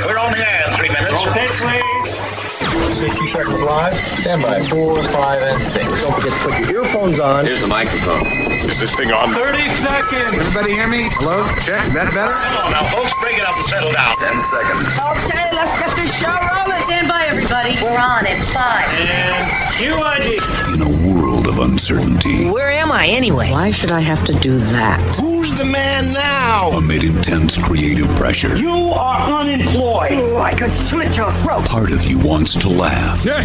We're on the air in 3 minutes. Roll tape, please. 60 seconds live. Stand by. 4, 5, and 6. Don't forget to put your earphones on. Here's the microphone. Is this thing on? 30 seconds. Everybody hear me? Hello? Check. That better? Come on now, folks, break it up and settle down. 10 seconds. Okay, let's get this show rolling. Stand by, everybody. We're on in 5. And QID. In a world of uncertainty, Where am I anyway? Why should I have to do that? Who's the man now? amid intense creative pressure, You are unemployed. Oh, I could slit your throat. part of you wants to laugh. Now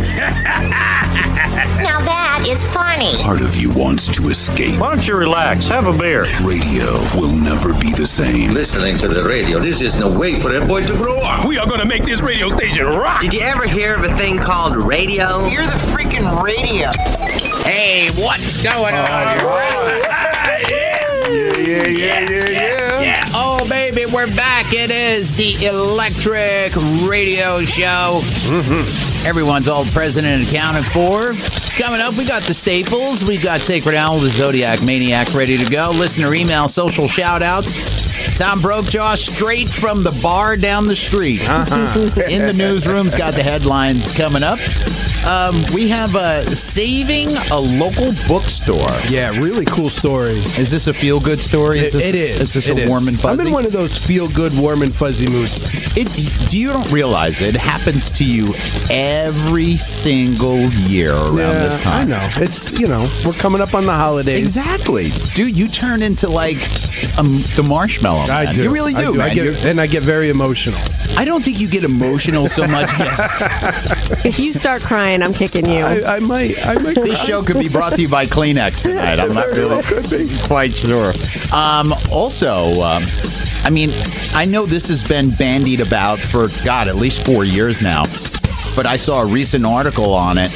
that is funny. Part of you wants to escape. Why don't you relax? Have a beer. Radio will never be the same. Listening to the radio, this is no way for that boy to grow up. We are going to make this radio station rock. Did you ever hear of a thing called radio? You're the freaking radio. Hey, what's going on Yeah. Oh, baby, we're back. It is the Electric Radio Show. Everyone's all present and accounted for. Coming up, we got the staples. We've got Sacred Owl, the Zodiac Maniac, ready to go. Listener email, social shout-outs. Tom Brokejaw straight from the bar down the street. In the newsroom's got the headlines coming up. We have saving a local bookstore. Yeah, really cool story. Is this a feel-good story? It is. Is this It a is. warm and fuzzy? I'm in one of those feel-good, warm and fuzzy moods. You don't realize it happens to you every single year around this time. I know. It's, we're coming up on the holidays. Exactly. Dude, you turn into like the marshmallow man. I do. You really do, man. I get very emotional. I don't think you get emotional so much. If you start crying, I'm kicking you. I might. This show could be brought to you by Kleenex tonight. I'm not really quite sure. I know this has been bandied about for, at least 4 years now. But I saw a recent article on it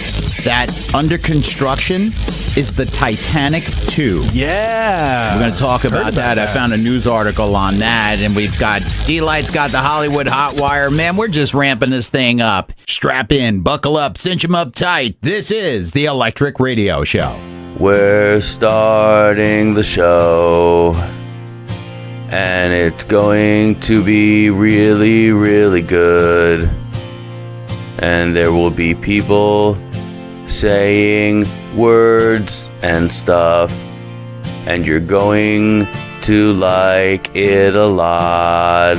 that under construction is the Titanic 2. Yeah. We're going to talk about that. I found a news article on that, and we've got D-Light's got the Hollywood Hot Wire. Man, we're just ramping this thing up. Strap in, buckle up, cinch 'em up tight. This is the Electric Radio Show. We're starting the show, and it's going to be really, really good. And there will be people saying words and stuff, and you're going to like it a lot,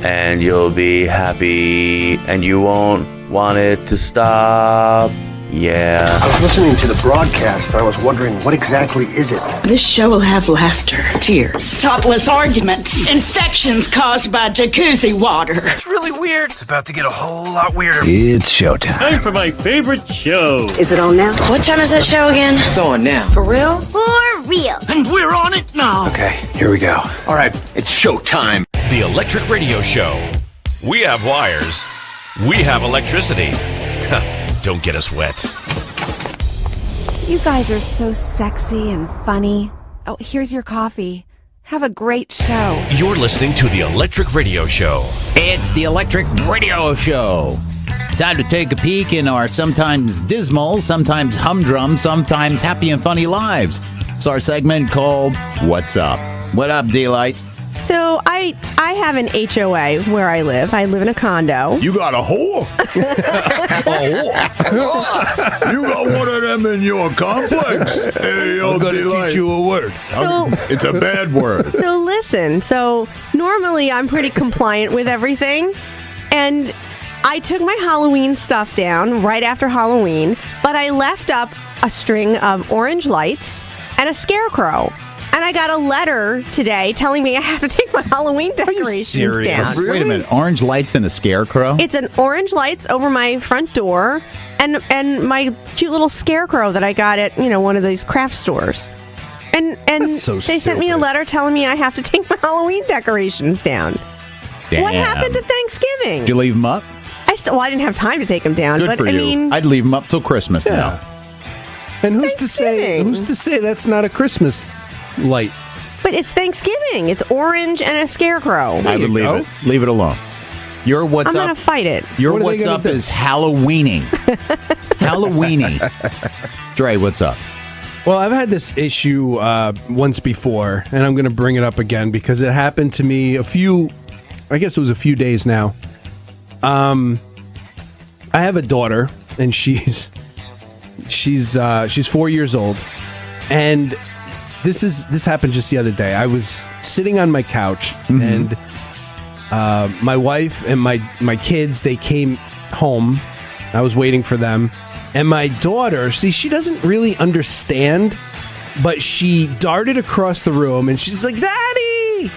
and you'll be happy, and you won't want it to stop. Yeah. I was listening to the broadcast. I was wondering, what exactly is it? This show will have laughter, tears, topless arguments, infections caused by jacuzzi water. It's really weird. It's about to get a whole lot weirder. It's showtime. Time for my favorite show. Is it on now? What time is that show again? It's on now. For real? For real. And we're on it now. Okay, here we go. All right, it's showtime. The Electric Radio Show. We have wires. We have electricity. Don't get us wet. You guys are so sexy and funny. Oh, here's your coffee. Have a great show. You're listening to the Electric Radio Show. It's the Electric Radio Show. Time to take a peek in our sometimes dismal, sometimes humdrum, sometimes happy and funny lives. It's our segment called What's Up? What up, D-Light? So I have an HOA where I live. I live in a condo. You got a whore? You got one of them in your complex? Hey, I'm going to teach you a word. So It's a bad word. So listen, normally I'm pretty compliant with everything, and I took my Halloween stuff down right after Halloween, but I left up a string of orange lights and a scarecrow. And I got a letter today telling me I have to take my Halloween decorations down. Really? Wait a minute, orange lights and a scarecrow? It's an orange lights over my front door and my cute little scarecrow that I got at, one of these craft stores. And they sent me a letter telling me I have to take my Halloween decorations down. Damn. What happened to Thanksgiving? Did you leave them up? I didn't have time to take them down. Good but for I you. mean, I'd leave them up till Christmas now. And who's to say that's not a Christmas light? But it's Thanksgiving. It's orange and a scarecrow. I would leave it. Leave it alone. Your what's I'm up? going to fight it. Your what's up is Halloweening. Halloweeny. Dre, what's up? Well, I've had this issue once before, and I'm going to bring it up again because it happened to me a few I guess it was a few days now. I have a daughter, and she's 4 years old, and this happened just the other day. I was sitting on my couch, and my wife and my kids, they came home. I was waiting for them, and my daughter, she doesn't really understand, but she darted across the room, and she's like, "Daddy!"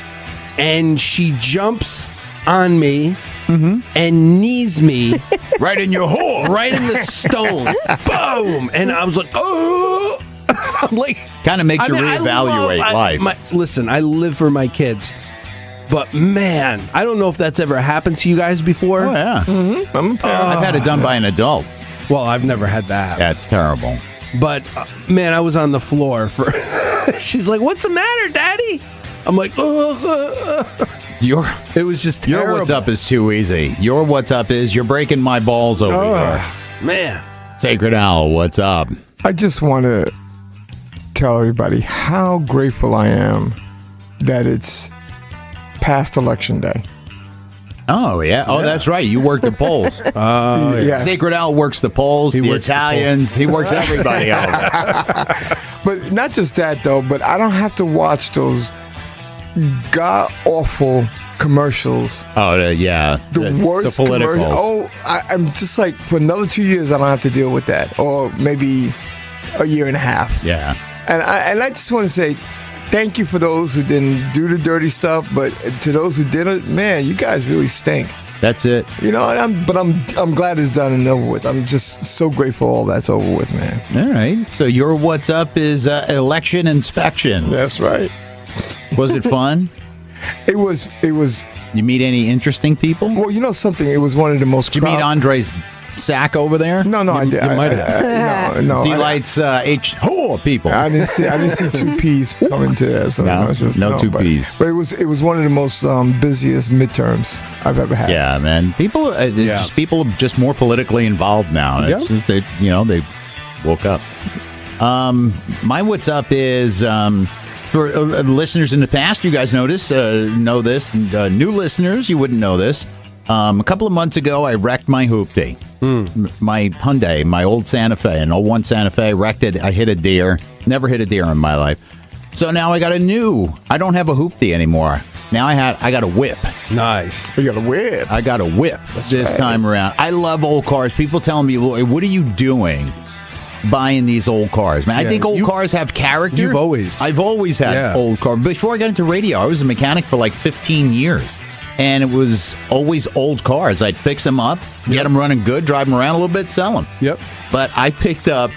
And she jumps on me and knees me right in your hole, right in the stones. Boom! And I was like, "Oh!" I'm like, kind of makes you reevaluate life. Listen, I live for my kids, but man, I don't know if that's ever happened to you guys before. Oh yeah, I'm a parent. I've had it done by an adult. Well, I've never had that. That's terrible. But man, I was on the floor for. She's like, "What's the matter, Daddy?" I'm like, It was just terrible. Your what's up is too easy. Your what's up is you're breaking my balls over here. Man. Sacred Owl, what's up? I just want to tell everybody how grateful I am that it's past Election Day. Oh, yeah. Oh, that's right. You work the polls. Yes. Sacred Owl works the polls, the Italians. He works everybody out. But not just that, though, but I don't have to watch those god-awful commercials. Oh, yeah. The worst the politicals. commercials. I'm just like, for another 2 years, I don't have to deal with that. Or maybe a year and a half. Yeah. And I just want to say, thank you for those who didn't do the dirty stuff, but to those who did it, man, you guys really stink. That's it. You know, I'm glad it's done and over with. I'm just so grateful all that's over with, man. All right. So your what's up is election inspection. That's right. Was it fun? It was. You meet any interesting people? Well, you know something. It was one of the most. Did you meet Andre's sack over there? No, I did. You might have. No. Delight's people. I didn't see two P's coming to that. So no two P's. But it was one of the most busiest midterms I've ever had. Yeah, man. People are just more politically involved now. It's just, they woke up. My what's up is for listeners in the past. You guys know this, and new listeners, you wouldn't know this. A couple of months ago, I wrecked my hoopty. My Hyundai, my old Santa Fe, an 01 Santa Fe, wrecked it. I hit a deer. Never hit a deer in my life. So now I don't have a hoopty anymore. Now I got a whip. Nice. You got a whip. I got a whip this time around. I love old cars. People telling me, what are you doing buying these old cars? Man, I think old cars have character. I've always had old cars. Before I got into radio, I was a mechanic for like 15 years. And it was always old cars. I'd fix them up, get them running good, drive them around a little bit, sell them. Yep. But I picked up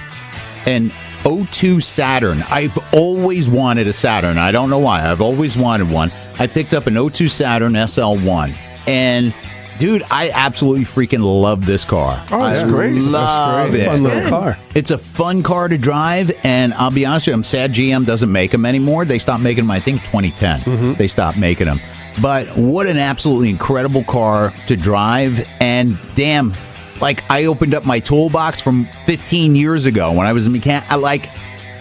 an 02 Saturn. I've always wanted a Saturn. I don't know why. I've always wanted one. I picked up an 02 Saturn SL1. And, dude, I absolutely freaking love this car. Oh, that's great. Love it. Fun little car. It's a fun car to drive, and I'll be honest with you, I'm sad GM doesn't make them anymore. They stopped making them, I think, 2010. They stopped making them. But what an absolutely incredible car to drive. And damn, like I opened up my toolbox from 15 years ago when I was a mechanic.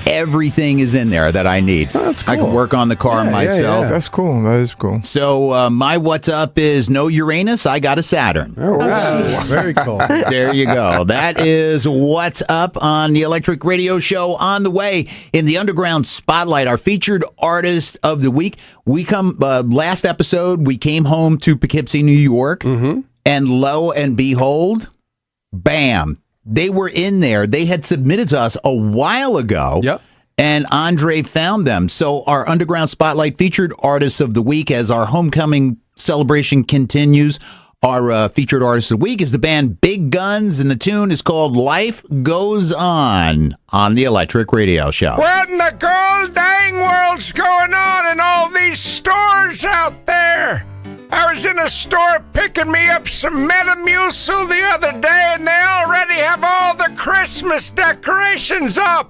Everything is in there that I need. Oh, that's cool. I can work on the car myself. Yeah. That's cool. That is cool. So my what's up is no Uranus. I got a Saturn. Oh, very cool. There you go. That is what's up on the Electric Radio Show. On the way in the Underground Spotlight, our featured artist of the week. We last episode, we came home to Poughkeepsie, New York, and lo and behold, bam. They were in there. They had submitted to us a while ago. Yep. And Andre found them. So our Underground Spotlight featured artists of the week, as our homecoming celebration continues. Our featured artist of the week is the band Big Guns, and the tune is called Life Goes On the Electric Radio Show. What in the gold dang world's going on in all these stores out there? I was in a store picking me up some Metamucil the other day, and they already have all the Christmas decorations up.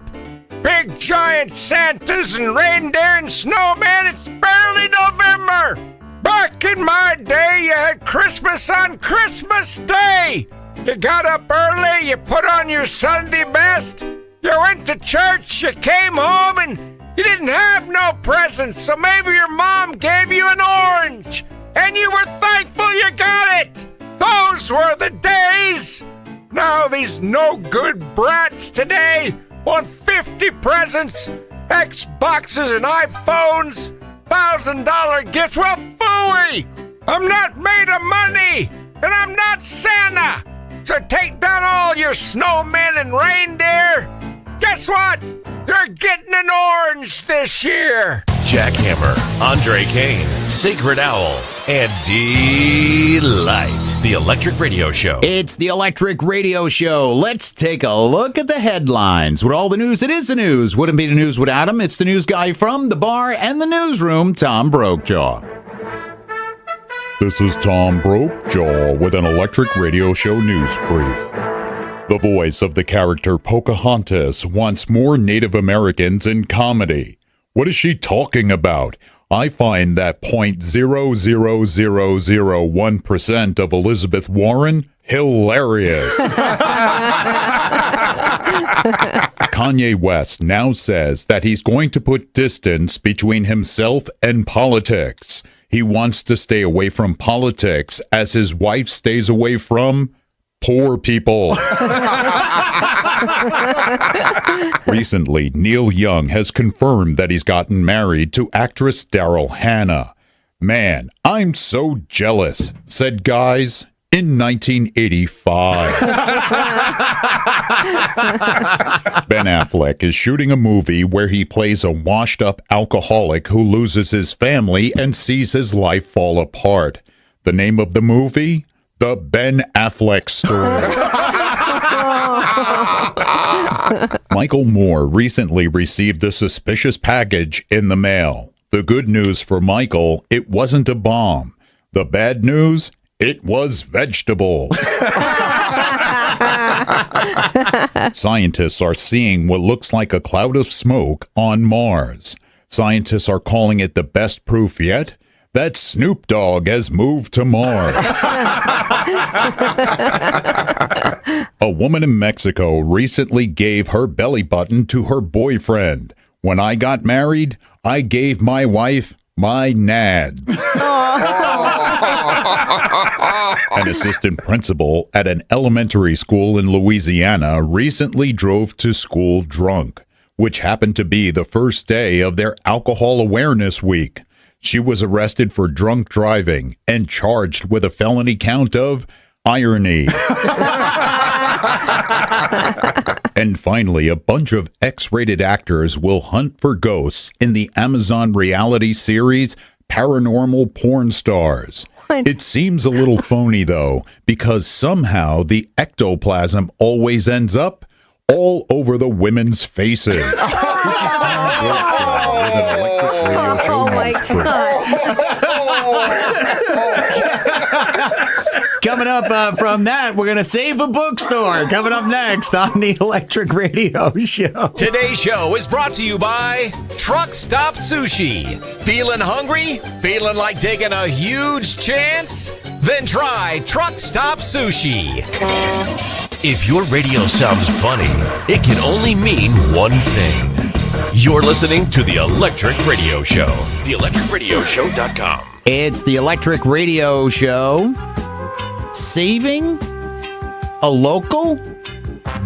Big giant Santas and reindeer and snowman. It's barely November. Back in my day, you had Christmas on Christmas Day. You got up early, you put on your Sunday best, you went to church, you came home, and you didn't have no presents, so maybe your mom gave you an orange. and you were thankful you got it. Those were the days. Now these no-good brats today want 50 presents, Xboxes and iPhones, $1,000 gifts. Well, phooey! I'm not made of money, and I'm not Santa. So take down all your snowmen and reindeer. Guess what? You're getting an orange this year. Jackhammer, Andre Kane, Sacred Owl, and Delight. The Electric Radio Show. It's the Electric Radio Show. Let's take a look at the headlines. With all the news, it is the news. Wouldn't be the news without him. It's the news guy from the bar and the newsroom, Tom Brokejaw. This is Tom Brokejaw with an Electric Radio Show news brief. The voice of the character Pocahontas wants more Native Americans in comedy. What is she talking about? I find that 0.00001% of Elizabeth Warren hilarious. Kanye West now says that he's going to put distance between himself and politics. He wants to stay away from politics as his wife stays away from poor people. Recently, Neil Young has confirmed that he's gotten married to actress Daryl Hannah. Man, I'm so jealous, said guys in 1985. Ben Affleck is shooting a movie where he plays a washed-up alcoholic who loses his family and sees his life fall apart. The name of the movie? The Ben Affleck Story. Michael Moore recently received a suspicious package in the mail. The good news for Michael, it wasn't a bomb. The bad news, it was vegetables. Scientists are seeing what looks like a cloud of smoke on Mars. Scientists are calling it the best proof yet that Snoop Dogg has moved to Mars. A woman in Mexico recently gave her belly button to her boyfriend. When I got married, I gave my wife my nads. An assistant principal at an elementary school in Louisiana recently drove to school drunk, which happened to be the first day of their Alcohol Awareness Week. She was arrested for drunk driving and charged with a felony count of irony. And finally, a bunch of X-rated actors will hunt for ghosts in the Amazon reality series Paranormal Porn Stars. It seems a little phony, though, because somehow the ectoplasm always ends up all over the women's faces. This is Tom Brokejaw with an Electric Radio Show news brief. Coming up from that, we're going to save a bookstore. Coming up next on the Electric Radio Show. Today's show is brought to you by Truck Stop Sushi. Feeling hungry? Feeling like taking a huge chance? Then try Truck Stop Sushi. If your radio sounds funny, it can only mean one thing. You're listening to the Electric Radio Show. TheElectricRadioShow.com. It's the Electric Radio Show. Saving a local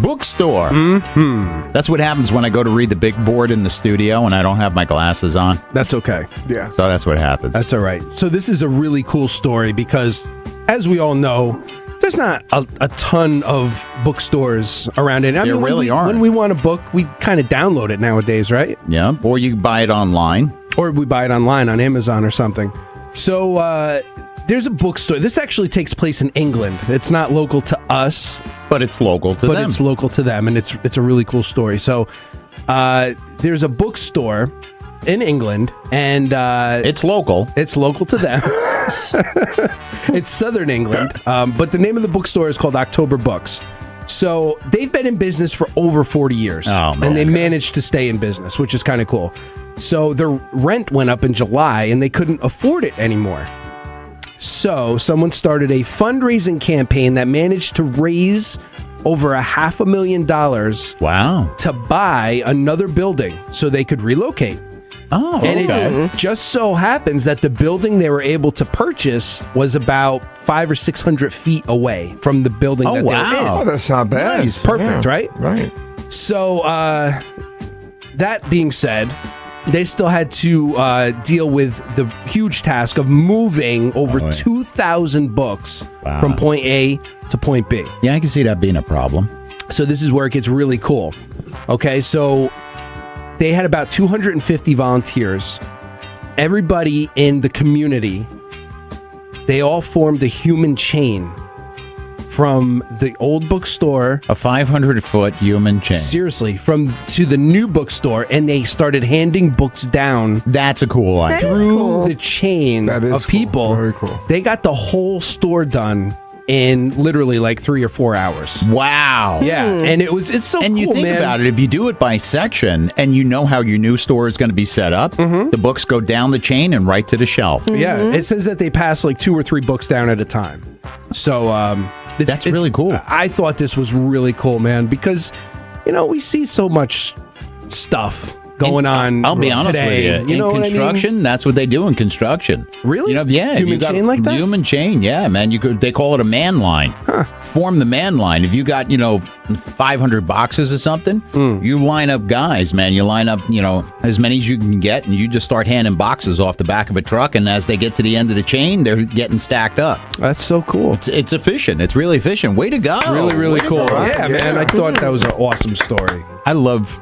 bookstore. Mm-hmm. That's what happens when I go to read the big board in the studio and I don't have my glasses on. That's okay. Yeah. So that's what happens. That's all right. So this is a really cool story because, as we all know, there's not a ton of bookstores around it. There really aren't. When we want a book, we kind of download it nowadays, right? Yeah. Or you buy it online. Or we buy it online on Amazon or something. So there's a bookstore. This actually takes place in England. It's not local to us. But it's local to them. But it's local to them, and it's a really cool story. So there's a bookstore in England, and it's local. It's local to them. It's Southern England, but the name of the bookstore is called October Books. So they've been in business for over 40 years, and they managed to stay in business, which is kind of cool. So their rent went up in July, and they couldn't afford it anymore. So someone started a fundraising campaign that managed to raise over $500,000. Wow. To buy another building so they could relocate. Oh, And okay. it just so happens that the building they were able to purchase was about 500 or 600 feet away from the building Oh, that they were in. wow. Oh, that's not bad. Nice. Perfect, Yeah, right? Right. So, that being said, they still had to deal with the huge task of moving over 2,000 books from point A to point B. Yeah, I can see that being a problem. So this is where it gets really cool. Okay, so they had about 250 volunteers. Everybody in the community, they all formed a human chain from the old bookstore, a 500-foot human chain. Seriously, to the new bookstore, and they started handing books down. That's a cool idea. Through the chain of people. Very cool. They got the whole store done in literally like 3 or 4 hours. Wow. Yeah, and it's so and cool, you think man. about it, if you do it by section and you know how your new store is going to be set up, the books go down the chain and right to the shelf. Yeah, it says that they pass like 2 or 3 books down at a time. So that's really cool. I thought this was really cool, man, because we see so much stuff going on. I'll be honest today. with you. know In what I mean? construction, that's what they do in construction. Really? Yeah. Human you got chain like that? Human chain, yeah, man. They call it a man line. Form the man line. If you got, 500 boxes or something, you line up guys, man. You line up, as many as you can get, and you just start handing boxes off the back of a truck, and as they get to the end of the chain, they're getting stacked up. That's so cool. It's efficient. It's really efficient. Way to go. Really, really Way to cool. go. Yeah, man. I thought that was an awesome story. I love,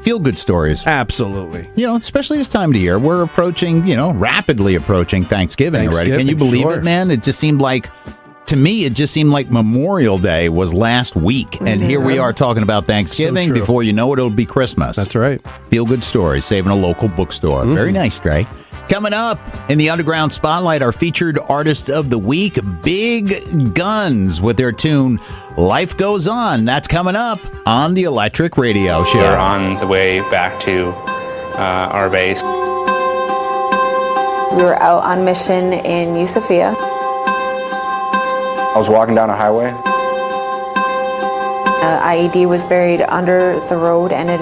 feel-good stories. Absolutely. Especially this time of the year. We're approaching, rapidly approaching Thanksgiving already. Can you believe it, man? It just seemed like, to me, Memorial Day was last week. And here we are talking about Thanksgiving. So true. Before you know it, it'll be Christmas. That's right. Feel-good stories, saving a local bookstore. Very nice, Trey. Coming up in the Underground Spotlight, our featured artist of the week, Big Guns, with their tune Life Goes On. That's coming up on the Electric Radio Show. We're on the way back to our base. We were out on mission in Yusufia. I was walking down a highway. IED was buried under the road and it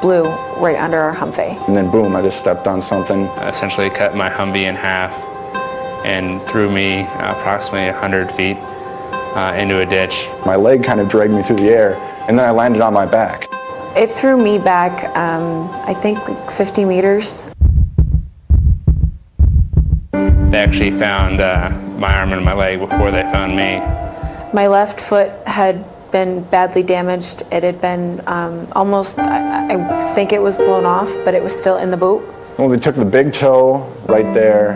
blew right under our Humvee. And then boom, I just stepped on something. Essentially cut my Humvee in half and threw me approximately 100 feet into a ditch. My leg kind of dragged me through the air, and then I landed on my back. It threw me back, I think, like 50 meters. They actually found my arm and my leg before they found me. My left foot had been badly damaged. It had been almost, I think it was blown off, but it was still in the boot. Well, they took the big toe right there,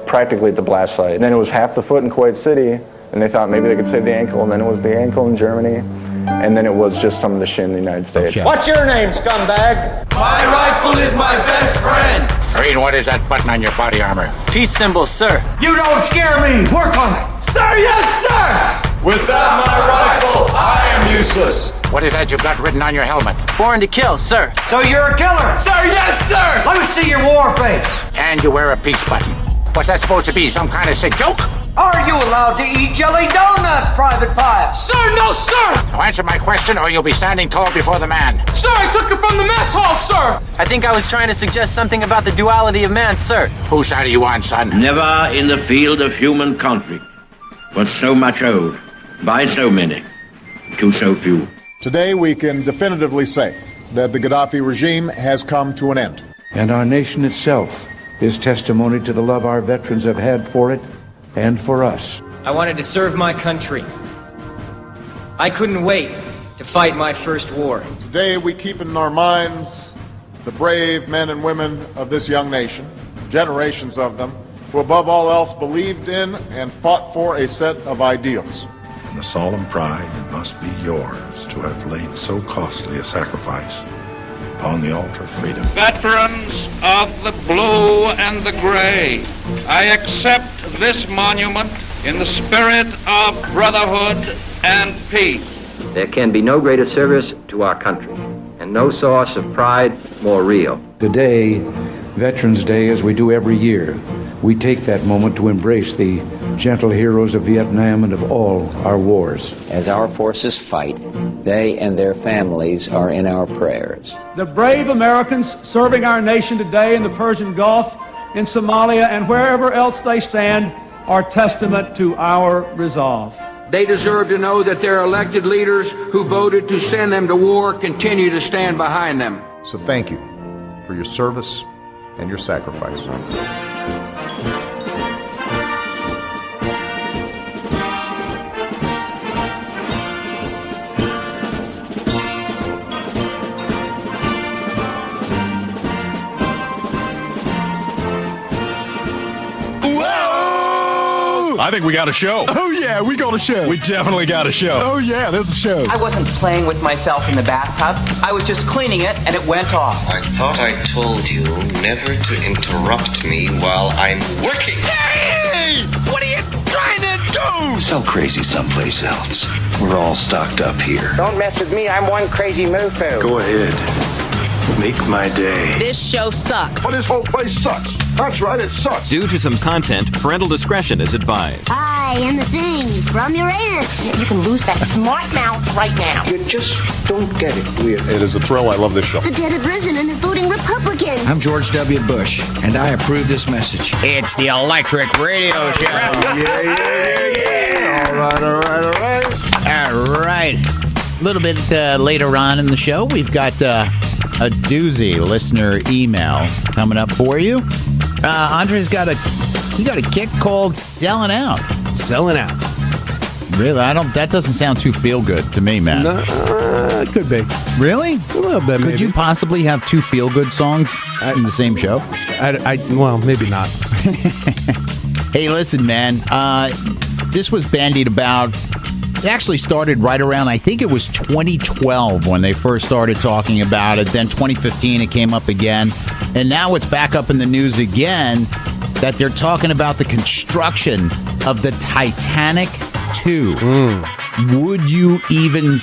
practically at the blast site. And then it was half the foot in Kuwait City, and they thought maybe they could save the ankle, and then it was the ankle in Germany, and then it was just some of the shin in the United States. What's your name, scumbag? My rifle is my best friend. Green, what is that button on your body armor? Peace symbol, sir. You don't scare me! Work on it! Sir, yes, sir! Without my rifle, I am useless. What is that you've got written on your helmet? Born to kill, sir. So you're a killer? Sir, yes, sir! Let me see your war face. And you wear a peace button. What's that supposed to be, some kind of sick joke? Are you allowed to eat jelly donuts, Private Pile? Sir, no, sir! Now answer my question or you'll be standing tall before the man. Sir, I took it from the mess hall, sir! I think I was trying to suggest something about the duality of man, sir. Whose side are you on, son? Never in the field of human conflict was so much owed by so many to so few. Today we can definitively say that the Gaddafi regime has come to an end. And our nation itself is testimony to the love our veterans have had for it and for us. I wanted to serve my country. I couldn't wait to fight my first war. Today we keep in our minds the brave men and women of this young nation, generations of them, who above all else believed in and fought for a set of ideals. And the solemn pride that must be yours to have laid so costly a sacrifice upon the altar of freedom. Veterans of the blue and the gray, I accept this monument in the spirit of brotherhood and peace. There can be no greater service to our country and no source of pride more real. Today, Veterans Day, as we do every year, we take that moment to embrace the gentle heroes of Vietnam and of all our wars. As our forces fight, they and their families are in our prayers. The brave Americans serving our nation today in the Persian Gulf, in Somalia, and wherever else they stand are testament to our resolve. They deserve to know that their elected leaders who voted to send them to war continue to stand behind them. So thank you for your service and your sacrifice. I think we got a show. Oh, yeah, we got a show. We definitely got a show. Oh, yeah, there's a show. I wasn't playing with myself in the bathtub. I was just cleaning it, and it went off. I thought I told you never to interrupt me while I'm working. Hey! What are you trying to do? So crazy someplace else. We're all stocked up here. Don't mess with me. I'm one crazy mofo. Go ahead. Make my day. This show sucks. Well, this whole place sucks. That's right, it sucks. Due to some content, parental discretion is advised. Hi, I'm the Thing from Uranus. You can lose that smart mouth right now. You just don't get it, do you? It is a thrill. I love this show. The dead have risen and they're voting Republican. I'm George W. Bush, and I approve this message. It's the Electric Radio Show. Yeah. All right. All right. A little bit later on in the show, we've got a doozy listener email coming up for you. Andre's got a kick called Selling Out. Selling Out. Really? That doesn't sound too feel good to me, man. No, it could be. Really? A little bit, Could maybe. you possibly have two feel good songs in the same show? Well, maybe not. Hey, listen, man. This was bandied about. It actually started right around, I think it was 2012 when they first started talking about it. Then 2015 it came up again. And now it's back up in the news again that they're talking about the construction of the Titanic 2. Would you even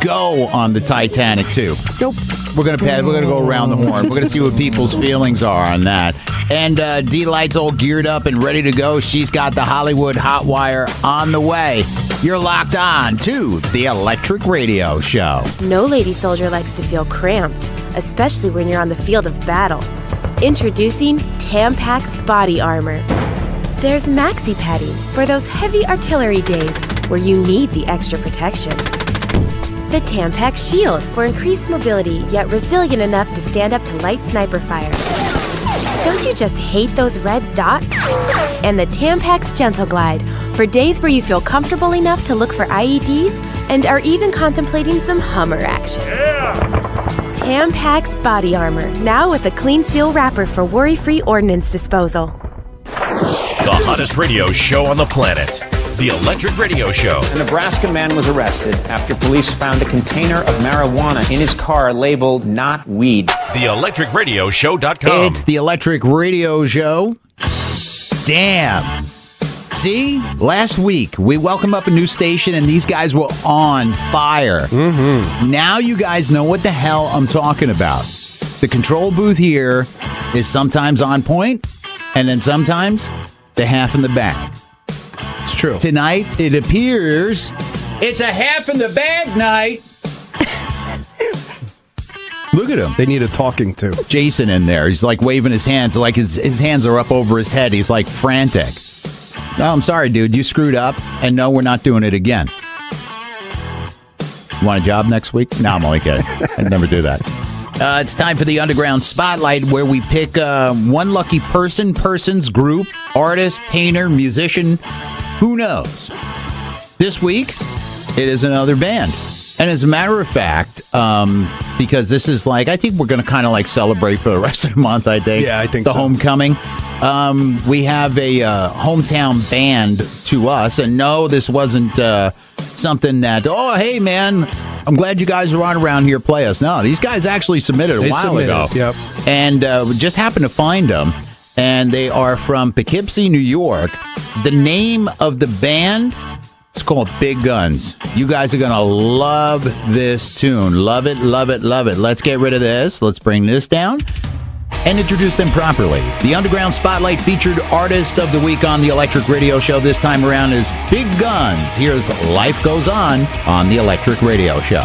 go on the Titanic 2? Nope. We're gonna go around the horn. We're gonna see what people's feelings are on that. And D-Light's all geared up and ready to go. She's got the Hollywood Hot Wire on the way. You're locked on to the Electric Radio Show. No lady soldier likes to feel cramped, especially when you're on the field of battle. Introducing Tampax Body Armor. There's maxi padding for those heavy artillery days where you need the extra protection. The Tampax Shield for increased mobility yet resilient enough to stand up to light sniper fire. Don't you just hate those red dots? And the Tampax Gentle Glide for days where you feel comfortable enough to look for IEDs and are even contemplating some Hummer action. Tampax Body Armor, now with a clean seal wrapper for worry-free ordnance disposal. The hottest radio show on the planet. The Electric Radio Show. A Nebraska man was arrested after police found a container of marijuana in his car labeled not weed. TheElectricRadioShow.com. It's the Electric Radio Show. Damn. See? Last week, we welcomed up a new station, and these guys were on fire. Mm-hmm. Now you guys know what the hell I'm talking about. The control booth here is sometimes on point, and then sometimes the half in the bag. It's true. Tonight, it appears it's a half in the bag night. Look at him. They need a talking to. Jason in there. He's like waving his hands, like his hands are up over his head. He's like frantic. No, I'm sorry, dude. You screwed up, and no, we're not doing it again. You want a job next week? No, I'm only kidding. I'd never do that. It's time for the Underground Spotlight, where we pick one lucky person's group, artist, painter, musician, who knows. This week, it is another band. And as a matter of fact, because this is like, I think we're going to kind of like celebrate for the rest of the month, I think. Yeah, I think the so. homecoming. We have a hometown band to us. And no, this wasn't something that, oh, hey, man, I'm glad you guys are on around here, play us. No, these guys actually submitted a while ago. Yep. And we just happened to find them. And they are from Poughkeepsie, New York. The name of the band, it's called Big Guns. You guys are going to love this tune. Love it, love it, love it. Let's get rid of this. Let's bring this down. and introduce them properly. The Underground Spotlight featured artist of the week on the Electric Radio Show this time around is Big Guns. Here's Life Goes On the Electric Radio Show.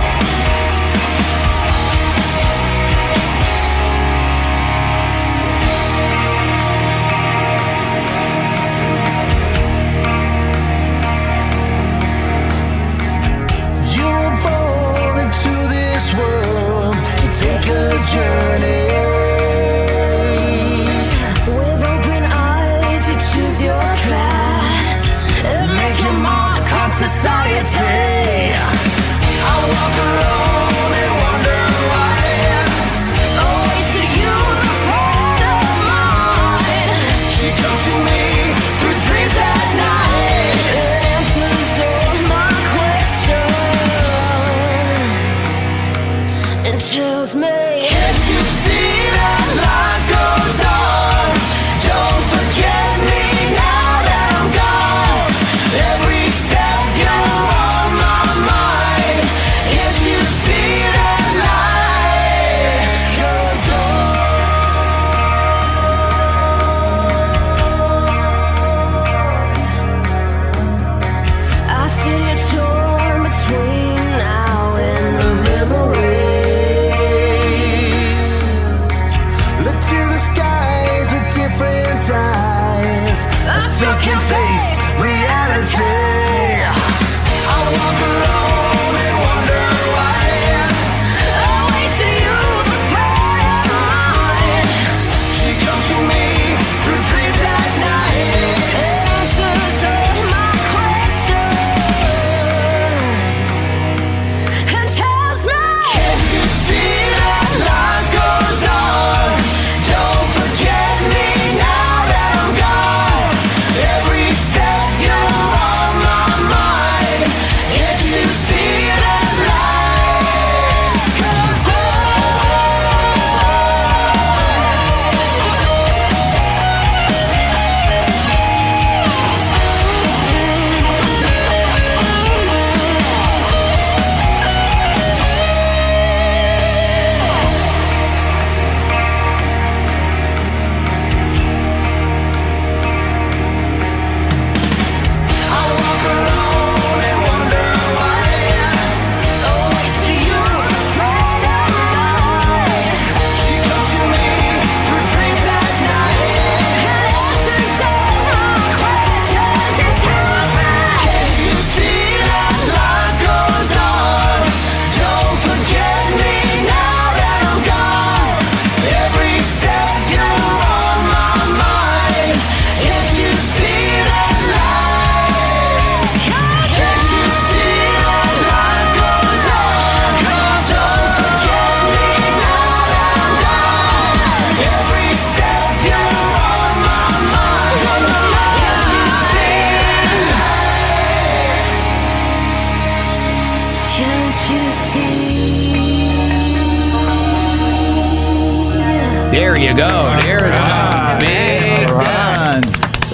There you go. There's some big guns.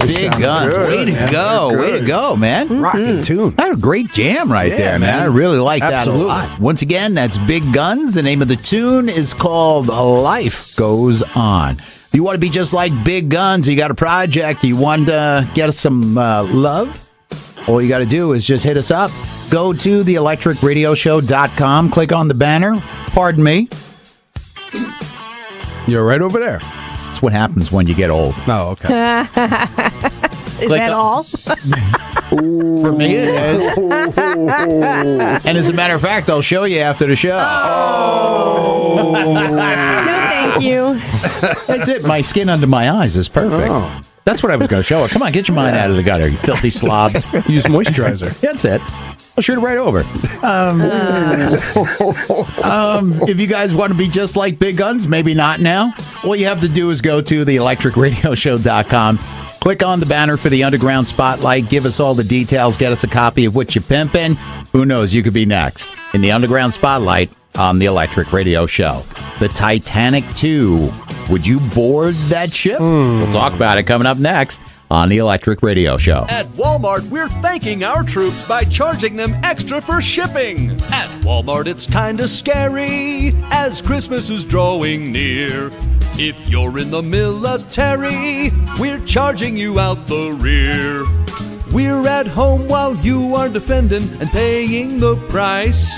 Big guns. Way to go. Way to go, man. Rockin' tune. That a great jam right there, man. I really like that a lot. Once again, that's Big Guns. The name of the tune is called Life Goes On. If you want to be just like Big Guns, you got a project, you want to get us some love, all you got to do is just hit us up. Go to theelectricradioshow.com, click on the banner. Pardon me. You're right over there. That's what happens when you get old. Oh, okay. Is that all? For me, it is. And as a matter of fact, I'll show you after the show. Oh. No, thank you. That's it. My skin under my eyes is perfect. Oh. That's what I was going to show her. Come on, get your mind out of the gutter, you filthy slobs. Use moisturizer. That's it. I'll shoot it right over. If you guys want to be just like Big Guns, maybe not now, all you have to do is go to theelectricradioshow.com, click on the banner for the Underground Spotlight, give us all the details, get us a copy of What You Pimpin'. Who knows, you could be next in the Underground Spotlight on the Electric Radio Show. The Titanic 2. Would you board that ship? We'll talk about it coming up next on the Electric Radio Show. At Walmart, we're thanking our troops by charging them extra for shipping. At Walmart, it's kinda scary as Christmas is drawing near. If you're in the military, we're charging you out the rear. We're at home while you are defending and paying the price.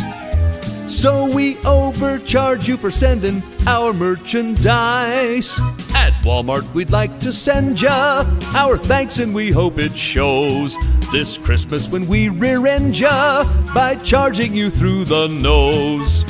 So we overcharge you for sending our merchandise. At Walmart, we'd like to send ya our thanks, and we hope it shows this Christmas when we rear-end ya by charging you through the nose.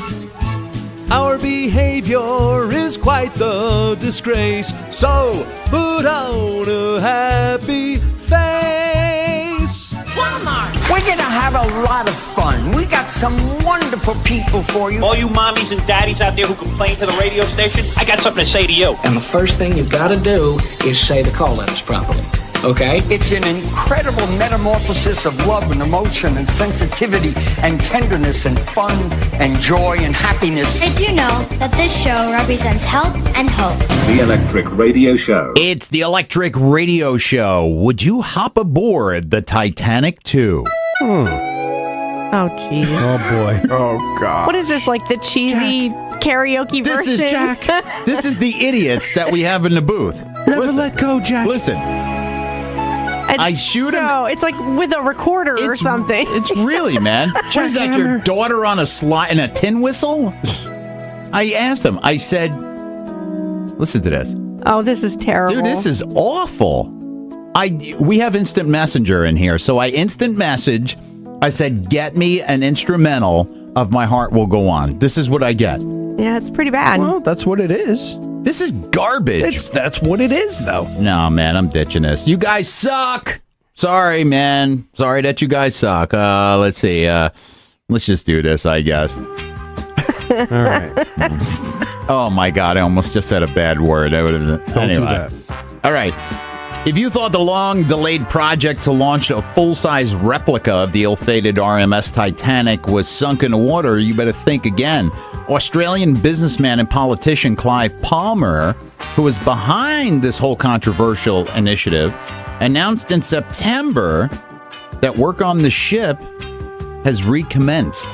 Our behavior is quite the disgrace, so put on a happy face. Walmart! We're gonna have a lot of fun. We got some wonderful people for you. All you mommies and daddies out there who complain to the radio station, I got something to say to you. And the first thing you've got to do is say the call letters properly. Okay? It's an incredible metamorphosis of love and emotion and sensitivity and tenderness and fun and joy and happiness. I do know that this show represents help and hope. The Electric Radio Show. It's the Electric Radio Show. Would you hop aboard the Titanic 2? Oh, jeez. Oh, boy. Oh, God. What is this, like the cheesy karaoke This version? is Jack. This is the idiots that we have in the booth. Never let go, Jack. Listen. It's I shoot him. It's like with a recorder or something. It's really, man. What is that, your daughter on a slide and a tin whistle? I asked him. I said, listen to this. Oh, this is terrible. Dude, this is awful. We have instant messenger in here, so I instant message. I said, get me an instrumental of My Heart Will Go On. This is what I get. Yeah, it's pretty bad. Well, that's what it is. This is garbage. That's what it is, though. No, man, I'm ditching this. You guys suck. Sorry, man. Sorry that you guys suck. Let's see. Let's just do this, I guess. All right. Oh, my God. I almost just said a bad word. Don't do that. All right. If you thought the long-delayed project to launch a full-size replica of the ill-fated RMS Titanic was sunk in the water, you better think again. Australian businessman and politician Clive Palmer, who is behind this whole controversial initiative, announced in September that work on the ship has recommenced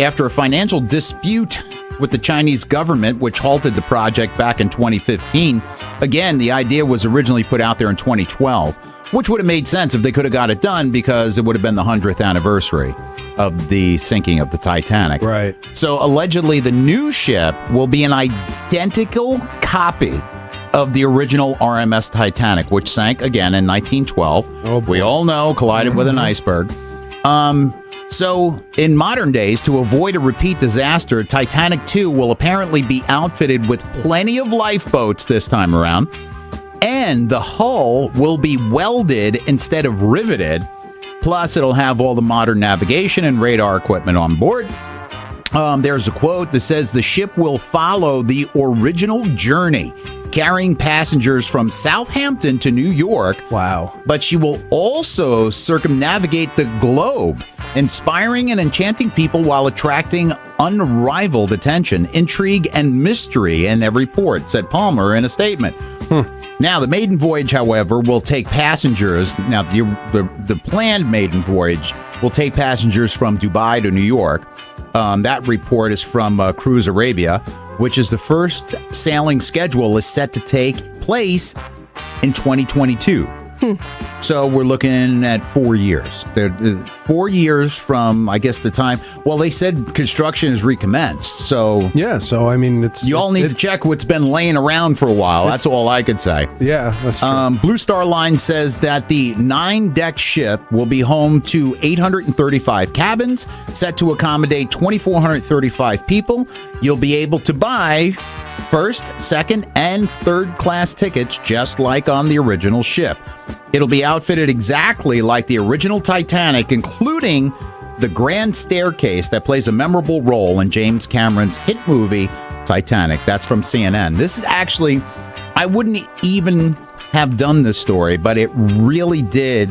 after a financial dispute with the Chinese government, which halted the project back in 2015. Again, the idea was originally put out there in 2012, which would have made sense if they could have got it done because it would have been the 100th anniversary of the sinking of the Titanic. Right. So allegedly, the new ship will be an identical copy of the original RMS Titanic, which sank again in 1912. Oh, boy. We all know, collided with an iceberg. So, in modern days, to avoid a repeat disaster, Titanic 2 will apparently be outfitted with plenty of lifeboats this time around, and the hull will be welded instead of riveted. Plus, it'll have all the modern navigation and radar equipment on board. There's a quote that says the ship will follow the original journey, carrying passengers from Southampton to New York. Wow. But she will also circumnavigate the globe, inspiring and enchanting people while attracting unrivaled attention, intrigue, and mystery in every port, said Palmer in a statement. Now, the maiden voyage, however, will take passengers. Now, the planned maiden voyage will take passengers from Dubai to New York. That report is from Cruise Arabia, which is the first sailing schedule is set to take place in 2022. So we're looking at 4 years. 4 years from, I guess, the time. Well, they said construction has recommenced. So yeah. So I mean, you all need to check what's been laying around for a while. That's all I could say. Yeah, that's true. Blue Star Line says that the 9-deck ship will be home to 835 cabins, set to accommodate 2,435 people. You'll be able to buy first, second, and third class tickets, just like on the original ship. It'll be outfitted exactly like the original Titanic, including the grand staircase that plays a memorable role in James Cameron's hit movie, Titanic. That's from CNN. This is actually, I wouldn't even have done this story, but it really did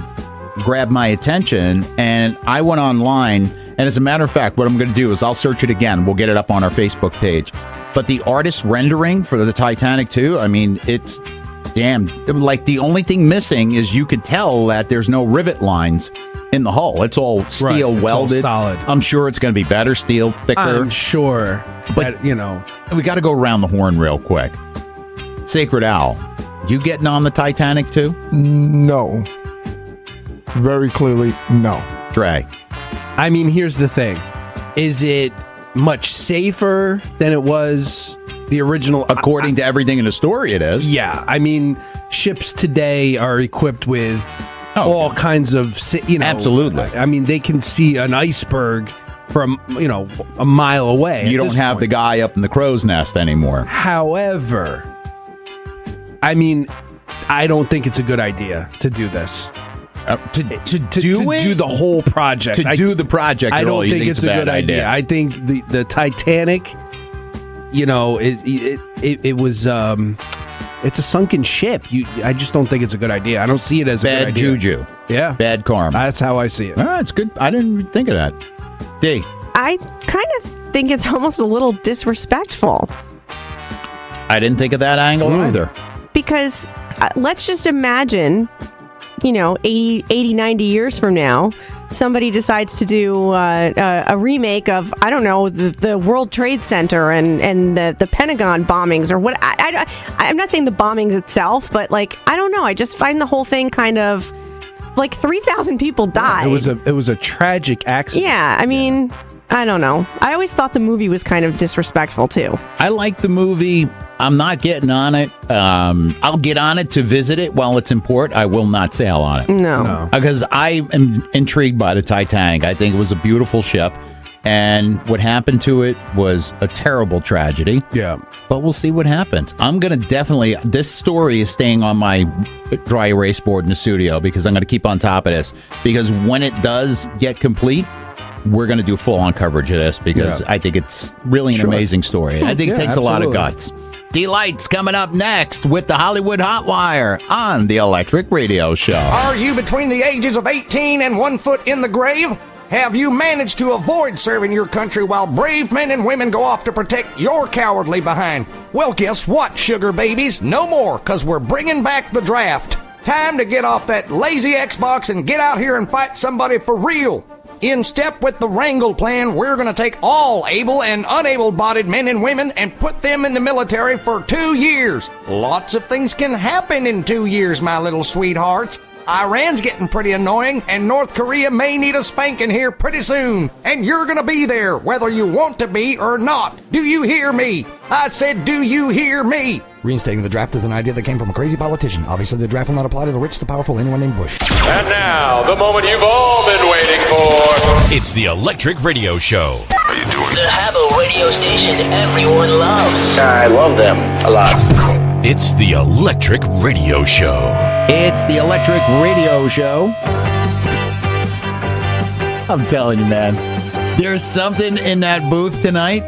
grab my attention, and I went online, and as a matter of fact, what I'm going to do is I'll search it again. We'll get it up on our Facebook page. But the artist rendering for the Titanic 2, I mean, it's damn, like the only thing missing is you could tell that there's no rivet lines in the hull. It's all steel welded. All solid. I'm sure it's going to be better steel, thicker. I'm sure. But, you know, we got to go around the horn real quick. Sacred Owl, you getting on the Titanic too? No. Very clearly, no. Dre. I mean, here's the thing. Is it much safer than it was the original? According to everything in the story, it is. Yeah. I mean, ships today are equipped with all kinds of, Absolutely. I mean, they can see an iceberg from, a mile away. You don't have the guy up in the crow's nest anymore. However, I mean, I don't think it's a good idea to do this. To do the whole project. Do the project I at all, don't you think it's a good idea. I think the Titanic, it was it's a sunken ship. I just don't think it's a good idea. I don't see it as a good idea. Bad juju. Yeah. Bad karma. That's how I see it. All right, it's good. I didn't even think of that. D. I kind of think it's almost a little disrespectful. I didn't think of that angle either. Because let's just imagine, 80, 90 years from now, somebody decides to do a remake of, I don't know, the World Trade Center and the Pentagon bombings or what. I'm not saying the bombings itself, but I don't know. I just find the whole thing kind of 3,000 people died. It was a tragic accident. Yeah, I mean, I don't know. I always thought the movie was kind of disrespectful too. I like the movie. I'm not getting on it. I'll get on it to visit it while it's in port. I will not sail on it. No. Because I am intrigued by the Titanic. I think it was a beautiful ship. And what happened to it was a terrible tragedy. Yeah. But we'll see what happens. I'm going to definitely, this story is staying on my dry erase board in the studio because I'm going to keep on top of this. Because when it does get complete, we're going to do full-on coverage of this because I think it's really an amazing story. I think it takes a lot of guts. D-Light's coming up next with the Hollywood Hotwire on the Electric Radio Show. Are you between the ages of 18 and 1 foot in the grave? Have you managed to avoid serving your country while brave men and women go off to protect your cowardly behind? Well, guess what, sugar babies? No more, because we're bringing back the draft. Time to get off that lazy Xbox and get out here and fight somebody for real. In step with the Wrangle plan, we're going to take all able and unable-bodied men and women and put them in the military for 2 years. Lots of things can happen in 2 years, my little sweethearts. Iran's getting pretty annoying, and North Korea may need a spanking here pretty soon. And you're going to be there, whether you want to be or not. Do you hear me? I said, do you hear me? Reinstating the draft is an idea that came from a crazy politician. Obviously, the draft will not apply to the rich, the powerful, anyone named Bush. And now, the moment you've all been waiting for. It's the Electric Radio Show. How you doing? To have a radio station everyone loves. I love them a lot. It's the Electric Radio Show. It's the Electric Radio Show. I'm telling you, man. There's something in that booth tonight.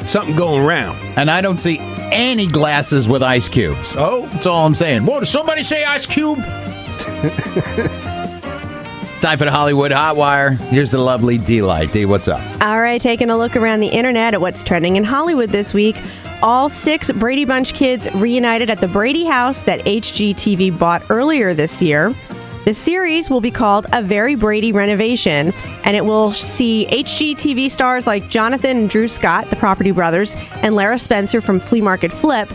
Something going around. And I don't see any glasses with ice cubes. Oh. That's all I'm saying. Whoa, did somebody say ice cube? It's time for the Hollywood Hotwire. Here's the lovely D-Light. D, what's up? All right, taking a look around the internet at what's trending in Hollywood this week. All 6 Brady Bunch kids reunited at the Brady house that HGTV bought earlier this year. The series will be called A Very Brady Renovation, and it will see HGTV stars like Jonathan and Drew Scott, the Property Brothers, and Lara Spencer from Flea Market Flip,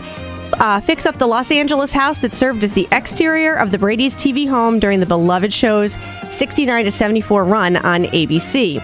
fix up the Los Angeles house that served as the exterior of the Brady's TV home during the beloved show's 69 to 74 run on ABC.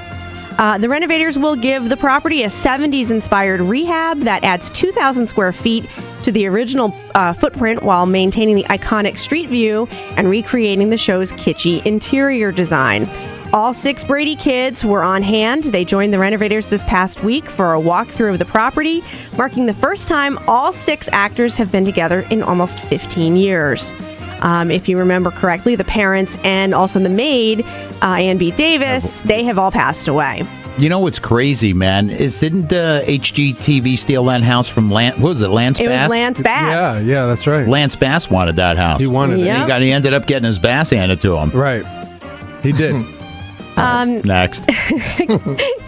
The renovators will give the property a 70s-inspired rehab that adds 2,000 square feet to the original footprint while maintaining the iconic street view and recreating the show's kitschy interior design. All 6 Brady kids were on hand. They joined the renovators this past week for a walkthrough of the property, marking the first time all 6 actors have been together in almost 15 years. If you remember correctly, the parents and also the maid, Ann B. Davis, they have all passed away. You know what's crazy, man, is didn't HGTV steal that house from Lance Bass? It was Lance Bass. Yeah, that's right. Lance Bass wanted that house. He wanted it. He ended up getting his Bass handed to him. Right. He did. Next.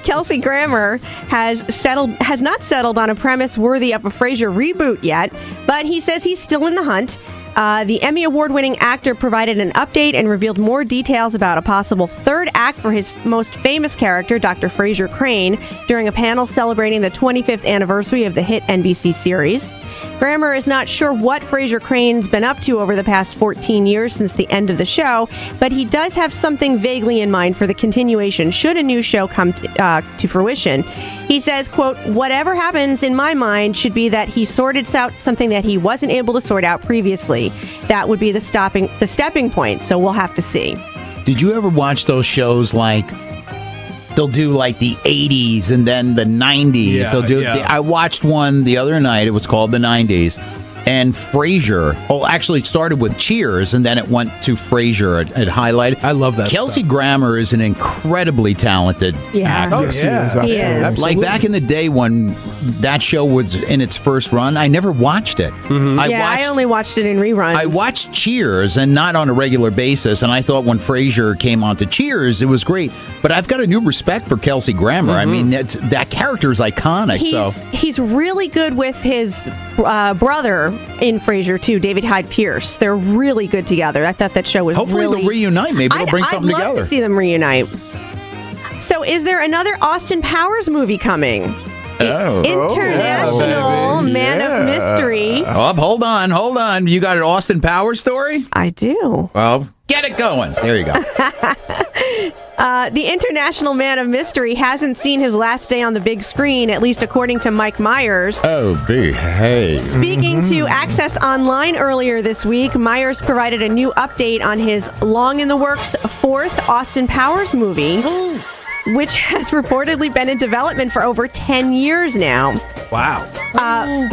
Kelsey Grammer has not settled on a premise worthy of a Frasier reboot yet, but he says he's still in the hunt. The Emmy Award-winning actor provided an update and revealed more details about a possible third act for his most famous character, Dr. Frasier Crane, during a panel celebrating the 25th anniversary of the hit NBC series. Grammer is not sure what Frasier Crane's been up to over the past 14 years since the end of the show, but he does have something vaguely in mind for the continuation should a new show come to fruition. He says, quote, "Whatever happens in my mind should be that he sorted out something that he wasn't able to sort out previously. That would be the stepping point, so we'll have to see." Did you ever watch those shows like they'll do like the 80s and then the 90s? Yeah, They'll do. yeah. I watched one the other night. It was called the 90s. And Frasier, actually it started with Cheers, and then it went to Frasier. It highlighted. I love that Kelsey stuff. Grammer is an incredibly talented actor. Yes, he is. Absolutely. is. Like back in the day when that show was in its first run, I never watched it. I only watched it in reruns. I watched Cheers, and not on a regular basis, and I thought when Frasier came on to Cheers, it was great. But I've got a new respect for Kelsey Grammer. I mean, that character is iconic. He's really good with his brother in Frasier too, David Hyde Pierce. They're really good together. I thought that show was Hopefully really... they'll reunite. Maybe they'll bring something I'd love together. to see them reunite. So is there another Austin Powers movie coming? Oh. International Man of Mystery. Oh, hold on. You got an Austin Powers story? I do. Well, get it going. There you go. The International Man of Mystery hasn't seen his last day on the big screen, at least according to Mike Myers. Oh, behave. Speaking to Access Online earlier this week, Myers provided a new update on his long-in-the-works fourth Austin Powers movie, which has reportedly been in development for over 10 years now. Wow.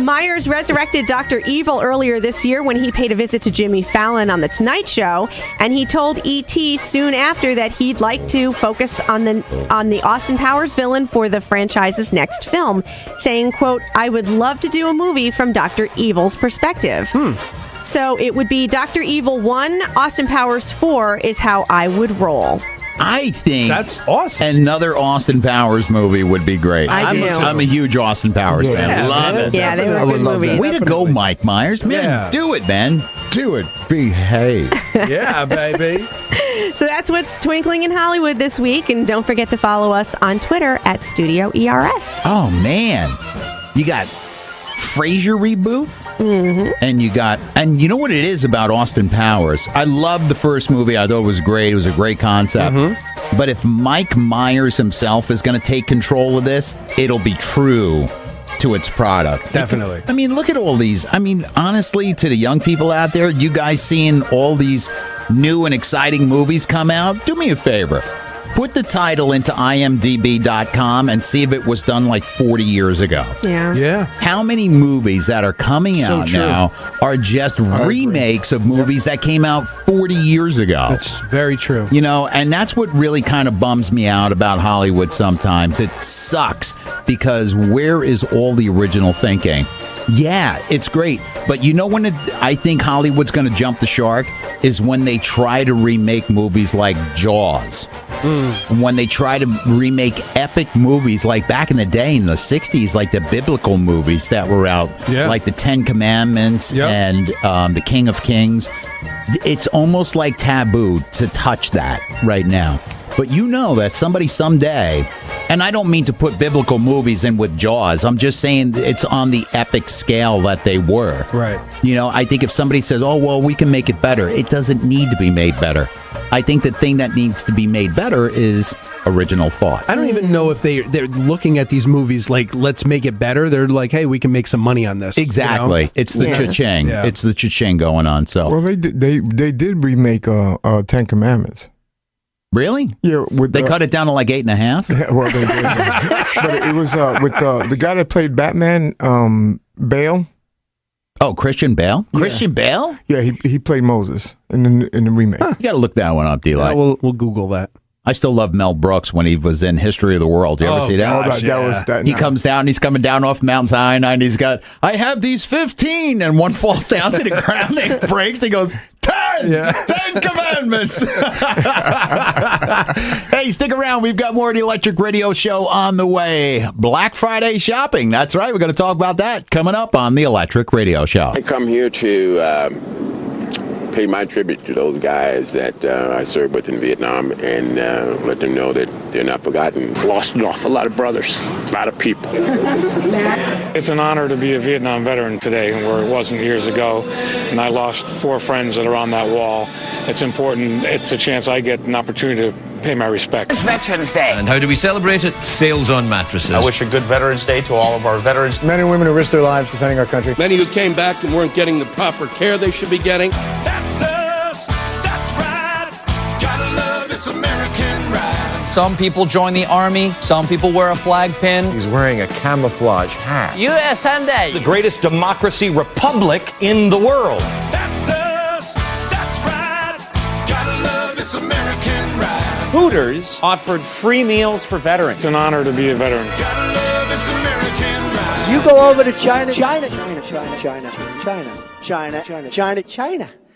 Myers resurrected Dr. Evil earlier this year when he paid a visit to Jimmy Fallon on The Tonight Show, and he told E.T. soon after that he'd like to focus on the Austin Powers villain for the franchise's next film, saying, quote, "I would love to do a movie from Dr. Evil's perspective." So it would be Dr. Evil 1, Austin Powers 4 is how I would roll. I think that's awesome. Another Austin Powers movie would be great. I'm a huge Austin Powers fan. Love it. Yeah, they were good movies. Way to go, Mike Myers. Man, do it, man. Do it. Behave. Yeah, baby. So that's what's twinkling in Hollywood this week. And don't forget to follow us on Twitter at Studio ERS. Oh, man. You got Frasier reboot? And you know what it is about Austin Powers? I loved the first movie. I thought it was great. It was a great concept. But if Mike Myers himself is going to take control of this, it'll be true to its product. Definitely. I mean, look at all these. I mean, honestly, to the young people out there, you guys seeing all these new and exciting movies come out, do me a favor. Put the title into imdb.com and see if it was done like 40 years ago. Yeah. How many movies that are coming out now are just remakes of movies that came out 40 years ago? That's very true. You know, and that's what really kind of bums me out about Hollywood sometimes. It sucks because where is all the original thinking? Yeah, it's great. But you know when I think Hollywood's going to jump the shark is when they try to remake movies like Jaws. When they try to remake epic movies like back in the day in the 60s, like the biblical movies that were out, like the Ten Commandments and the King of Kings. It's almost like taboo to touch that right now. But you know that somebody someday, and I don't mean to put biblical movies in with Jaws. I'm just saying it's on the epic scale that they were. Right. You know, I think if somebody says, oh, well, we can make it better, it doesn't need to be made better. I think the thing that needs to be made better is original thought. I don't even know if they're looking at these movies like, let's make it better. They're like, hey, we can make some money on this. Exactly. You know? It's the cha-ching. Yeah. It's the cha-ching going on. So. Well, they did remake Ten Commandments. Really? Yeah. They cut it down to like 8.5? Yeah, well, they did. But it was with the guy that played Batman, Bale. Oh, Christian Bale? Yeah. Christian Bale? Yeah, he played Moses in the remake. You got to look that one up, D-Light. Yeah, we'll Google that. I still love Mel Brooks when he was in History of the World. You ever see that? He comes down, he's coming down off Mount Sinai, and he's got, I have these 15, and one falls down to the ground, and breaks, he goes, 10! 10 commandments! Hey, stick around. We've got more of the Electric Radio Show on the way. Black Friday shopping. That's right. We're going to talk about that coming up on the Electric Radio Show. I come here to pay my tribute to those guys that I served with in Vietnam and let them know that they're not forgotten. Lost an awful lot of brothers, a lot of people. It's an honor to be a Vietnam veteran today, where it wasn't years ago, and I lost 4 friends that are on that wall. It's important. It's a chance I get an opportunity to pay my respects. It's Veterans Day. And how do we celebrate it? Sales on mattresses. I wish a good Veterans Day to all of our veterans. Men and women who risked their lives defending our country. Many who came back and weren't getting the proper care they should be getting. That's us. That's right. Gotta love this American ride. Some people join the Army. Some people wear a flag pin. He's wearing a camouflage hat. USA. The greatest democracy republic in the world. That's us. That's right. Gotta love this American ride. Hooters offered free meals for veterans. It's an honor to be a veteran. Gotta love this American ride. You go over to China. China.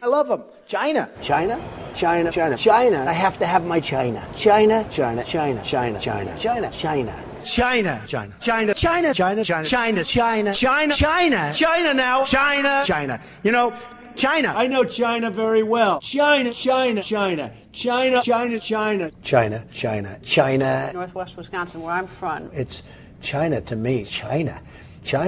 I love them. China. I have to have my China. China. You know, China. I know China very well. China. Northwest Wisconsin, where I'm from. It's China to me. China. You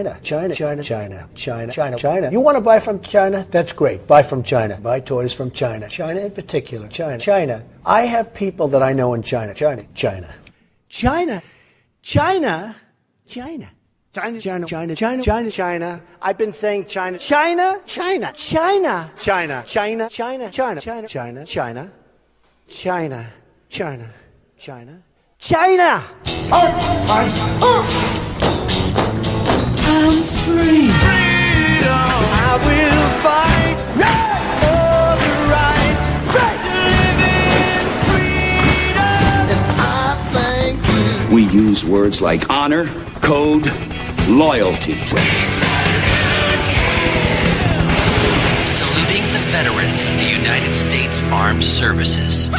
want to buy from China? That's great. Buy from China. Buy toys from China. China in particular. China. I have people that I know in China. China. I've been saying China. China. I'm free. Freedom. I will fight for the right to live in freedom. And I thank you. We use words like honor, code, loyalty. Saluting the veterans of the United States Armed Services.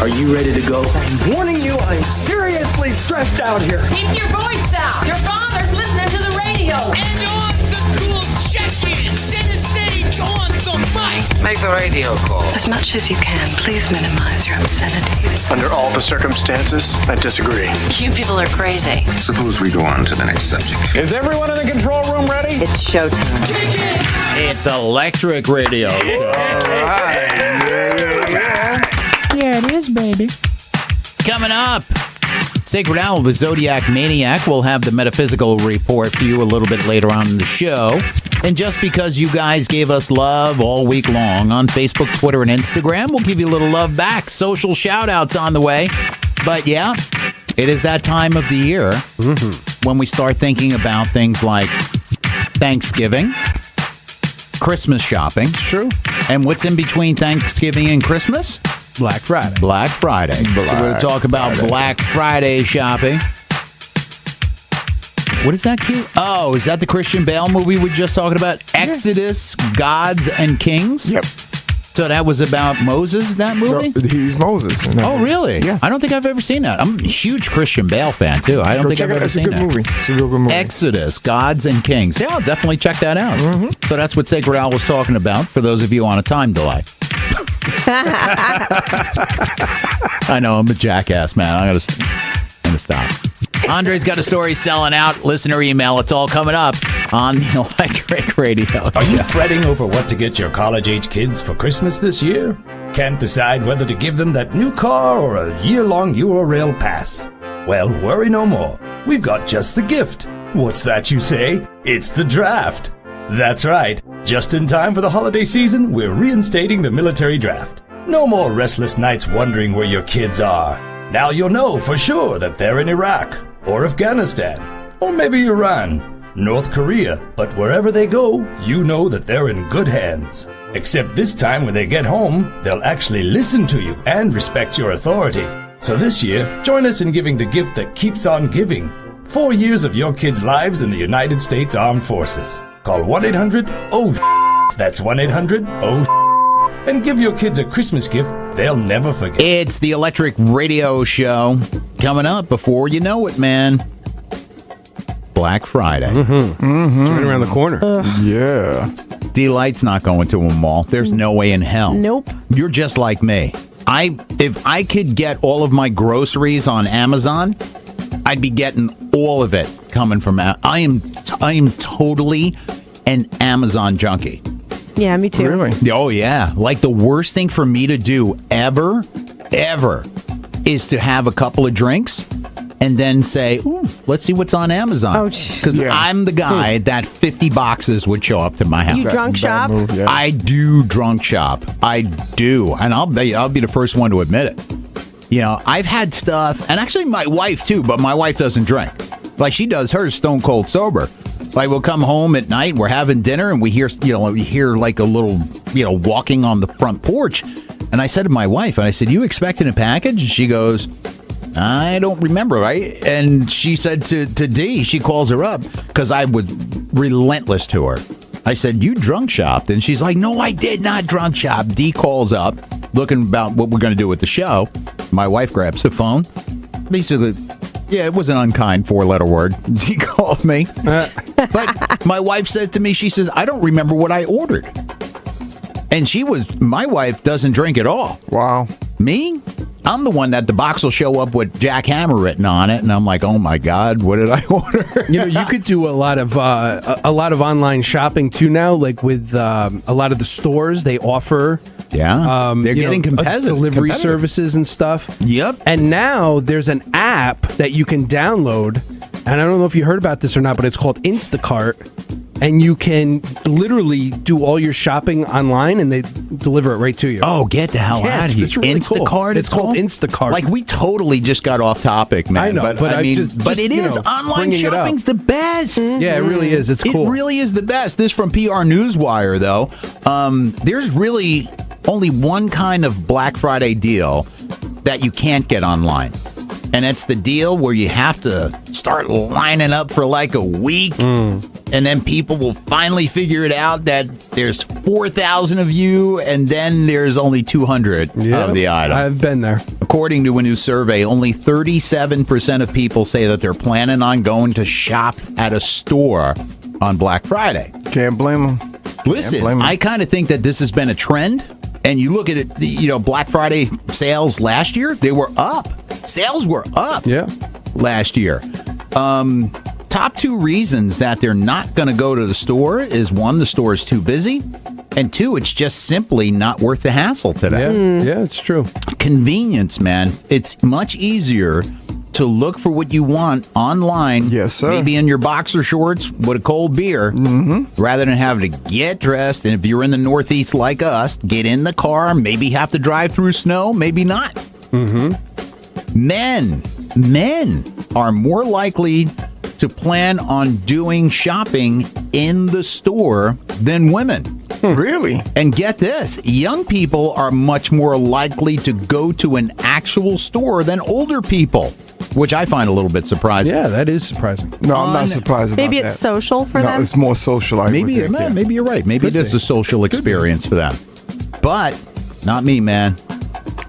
Are you ready to go? I'm warning you, I'm seriously stressed out here. Keep your voice down. Your father's listening to the radio. And on the cool check-in, center stage on the mic. Make the radio call. As much as you can, please minimize your obscenities. Under all the circumstances, I disagree. You people are crazy. Suppose we go on to the next subject. Is everyone in the control room ready? It's showtime. It's Electric Radio. All right. Yeah, it is, baby. Coming up, Sacred Owl, the Zodiac Maniac, will have the metaphysical report for you a little bit later on in the show. And just because you guys gave us love all week long on Facebook, Twitter, and Instagram, we'll give you a little love back. Social shout-outs on the way. But yeah, it is that time of the year when we start thinking about things like Thanksgiving, Christmas shopping. It's true. And what's in between Thanksgiving and Christmas? Black Friday. So we're going to talk about Black Friday shopping. What is that, cute? Oh, is that the Christian Bale movie we were just talking about? Exodus, Gods and Kings? Yep. So that was about Moses, that movie? No, he's Moses. Oh, really? Yeah. I don't think I've ever seen that. I'm a huge Christian Bale fan, too. I don't think I've ever seen that. It's a good movie. It's a real good movie. Exodus, Gods and Kings. Yeah, I'll definitely check that out. So that's what Sacred Owl was talking about, for those of you on a time delay. I know, I'm a jackass, man. I'm gonna stop. Andre's got a story selling out. Listener email. It's all coming up on the Electric Radio. Are you fretting over what to get your college-age kids for Christmas this year? Can't decide whether to give them that new car or a year-long Euro-Rail pass? Well, worry no more. We've got just the gift. What's that you say? It's the draft. That's right. Just in time for the holiday season, we're reinstating the military draft. No more restless nights wondering where your kids are. Now you'll know for sure that they're in Iraq, or Afghanistan, or maybe Iran, North Korea, but wherever they go, you know that they're in good hands. Except this time when they get home, they'll actually listen to you and respect your authority. So this year, join us in giving the gift that keeps on giving. 4 years of your kids' lives in the United States Armed Forces. Call 1-800-OH. That's 1-800-OH. And give your kids a Christmas gift they'll never forget. It's the Electric Radio Show. Coming up before you know it, man. Black Friday. It's right around the corner. Yeah. D-Light's not going to a mall. There's no way in hell. Nope. You're just like me. If I could get all of my groceries on Amazon, I'd be getting all of it coming from. I am totally an Amazon junkie. Yeah, me too. Really? Oh yeah. Like the worst thing for me to do ever, is to have a couple of drinks and then say, "Ooh, let's see what's on Amazon." Oh, because I'm the guy that 50 boxes would show up to my house. You drunk shop? Move, yeah. I do drunk shop. I do, and I'll be the first one to admit it. You know, I've had stuff, and actually my wife too, but my wife doesn't drink. Like she does hers stone cold sober. Like we'll come home at night, we're having dinner, and we hear like a little, walking on the front porch. And I said to my wife, and I said, "You expecting a package?" And she goes, "I don't remember, right?" And she said to Dee, she calls her up, because I was relentless to her. I said, "You drunk shopped?" And she's like, "No, I did not drunk shop." Dee calls up, looking about what we're going to do with the show. My wife grabs the phone. Basically, yeah, it was an unkind 4-letter word. She called me. But my wife said to me, she says, "I don't remember what I ordered." And my wife doesn't drink at all. Wow. Me? I'm the one that the box will show up with Jack Hammer written on it, and I'm like, "Oh my God, what did I order?" You could do a lot of online shopping too now. Like with a lot of the stores, they offer they're getting competitive delivery services and stuff. Yep. And now there's an app that you can download, and I don't know if you heard about this or not, but it's called Instacart. And you can literally do all your shopping online, and they deliver it right to you. Oh, get the hell out of here! It's really Instacart. Cool. It's called Instacart. Like we totally just got off topic, man. I know, but I mean, just, it is online shopping's the best. Yeah, it really is. It's cool. It really is the best. This from PR Newswire, though. There's really only one kind of Black Friday deal that you can't get online. And it's the deal where you have to start lining up for like a week. And then people will finally figure it out that there's 4,000 of you, and then there's only 200 of the item. I've been there. According to a new survey, only 37% of people say that they're planning on going to shop at a store on Black Friday. Can't blame them. Listen, I kind of think that this has been a trend. And you look at it, Black Friday sales last year, they were up. Sales were up last year. Top 2 reasons that they're not going to go to the store is 1, the store is too busy, and 2, it's just simply not worth the hassle today. Yeah, it's true. Convenience, man. It's much easier to look for what you want online. Yes, sir. Maybe in your boxer shorts with a cold beer, rather than having to get dressed. And if you're in the Northeast like us, get in the car, maybe have to drive through snow, maybe not. Men are more likely to plan on doing shopping in the store than women. Really? And get this, young people are much more likely to go to an actual store than older people, which I find a little bit surprising. Yeah, that is surprising. No, I'm not surprised about that. Maybe it's social for them? No, it's more social. Maybe you're right. Maybe it is a social experience for them. But not me, man.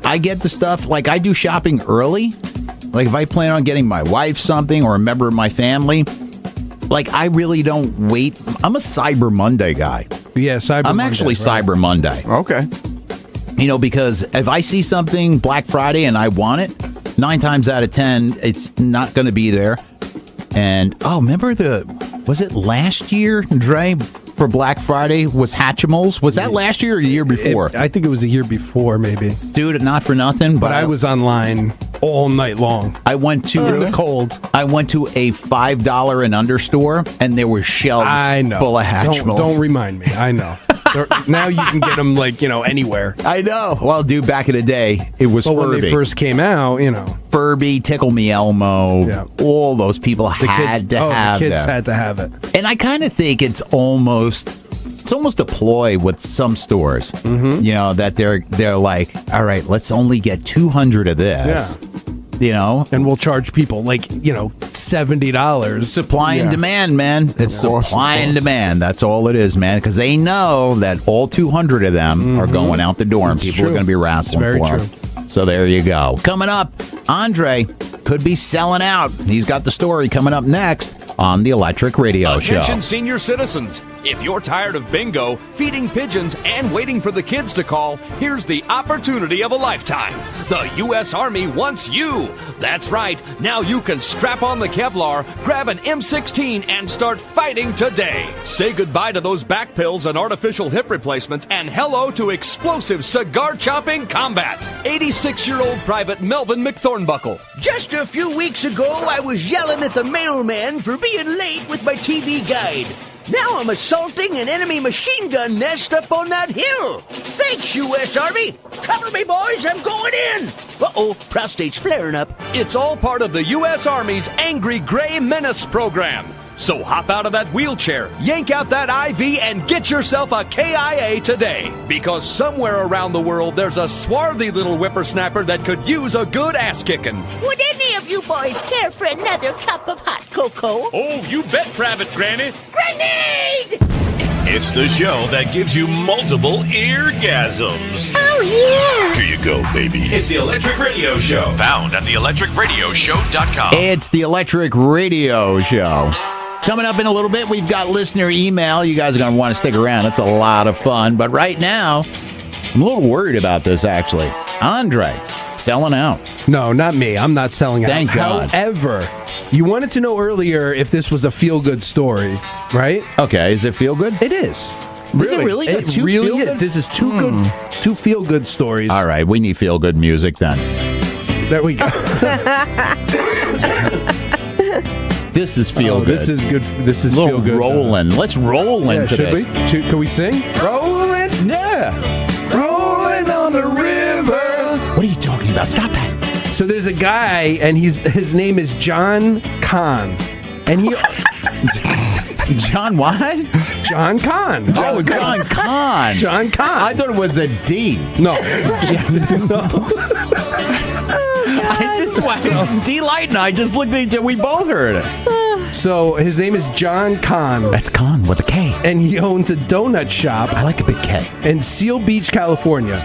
I get the stuff, like I do shopping early. Like if I plan on getting my wife something or a member of my family, like I really don't wait. I'm a Cyber Monday guy. Yeah, I'm actually Cyber Monday. Okay. Because if I see something Black Friday and I want it, 9 times out of 10, it's not going to be there. And, remember was it last year, Dre, for Black Friday was Hatchimals? Was that last year or the year before? I think it was a year before, maybe. Dude, not for nothing. But I was online all night long. I went to in the cold. I went to a $5 and under store, and there were shelves full of Hatchimals. Don't remind me. I know. Now you can get them anywhere. I know. Well, dude, back in the day, it was Furby. When they first came out, Furby, Tickle Me Elmo, all those people had to have the kids them. had to have it. And I kind of think it's almost a ploy with some stores. That they're like, all right, let's only get 200 of this. And we'll charge people $70. Supply and demand, man. It's supply and demand. That's all it is, man. Because they know that all 200 of them are going out the door, and people are going to be wrestling for them. So there you go. Coming up, Andre could be selling out. He's got the story coming up next on the Electric Radio Show. Attention, senior citizens. If you're tired of bingo, feeding pigeons, and waiting for the kids to call, here's the opportunity of a lifetime. The U.S. Army wants you. That's right. Now you can strap on the Kevlar, grab an M16, and start fighting today. Say goodbye to those back pills and artificial hip replacements, and hello to explosive cigar-chopping combat. 86-year-old Private Melvin McThornbuckle. Just a few weeks ago, I was yelling at the mailman for being late with my TV guide. Now I'm assaulting an enemy machine gun nest up on that hill. Thanks, U.S. Army. Cover me, boys. I'm going in. Uh-oh, prostate's flaring up. It's all part of the U.S. Army's Angry Gray Menace program. So hop out of that wheelchair, yank out that IV, and get yourself a KIA today. Because somewhere around the world, there's a swarthy little whippersnapper that could use a good ass-kicking. Would any of you boys care for another cup of hot cocoa? Oh, you bet, Private Granny. Grenade! It's the show that gives you multiple eargasms. Oh, yeah! Here you go, baby. It's the Electric Radio Show. Found at theelectricradioshow.com. It's the Electric Radio Show. Coming up in a little bit, we've got listener email. You guys are going to want to stick around. It's a lot of fun. But right now, I'm a little worried about this, actually. Andre, selling out. No, not me. I'm not selling out. Thank God. However, you wanted to know earlier if this was a feel-good story, right? Okay, is it feel-good? It is. Is it really? It Two really feel-good? is. This is two feel-good stories. All right, we need feel-good music then. There we go. This is feel-good. This is good. This is feel good. Rolling. Let's roll into should this. Can we sing? Rolling? Yeah. Rolling on the river. What are you talking about? Stop that. So there's a guy, and his name is John Kahn, and he John what? John Kahn. Oh, John Kahn. John Kahn. I thought it was a D. No. D Light and I just looked at each other. We both heard it. So his name is John Kahn. That's Kahn with a K. And he owns a donut shop. I like a big K. In Seal Beach, California.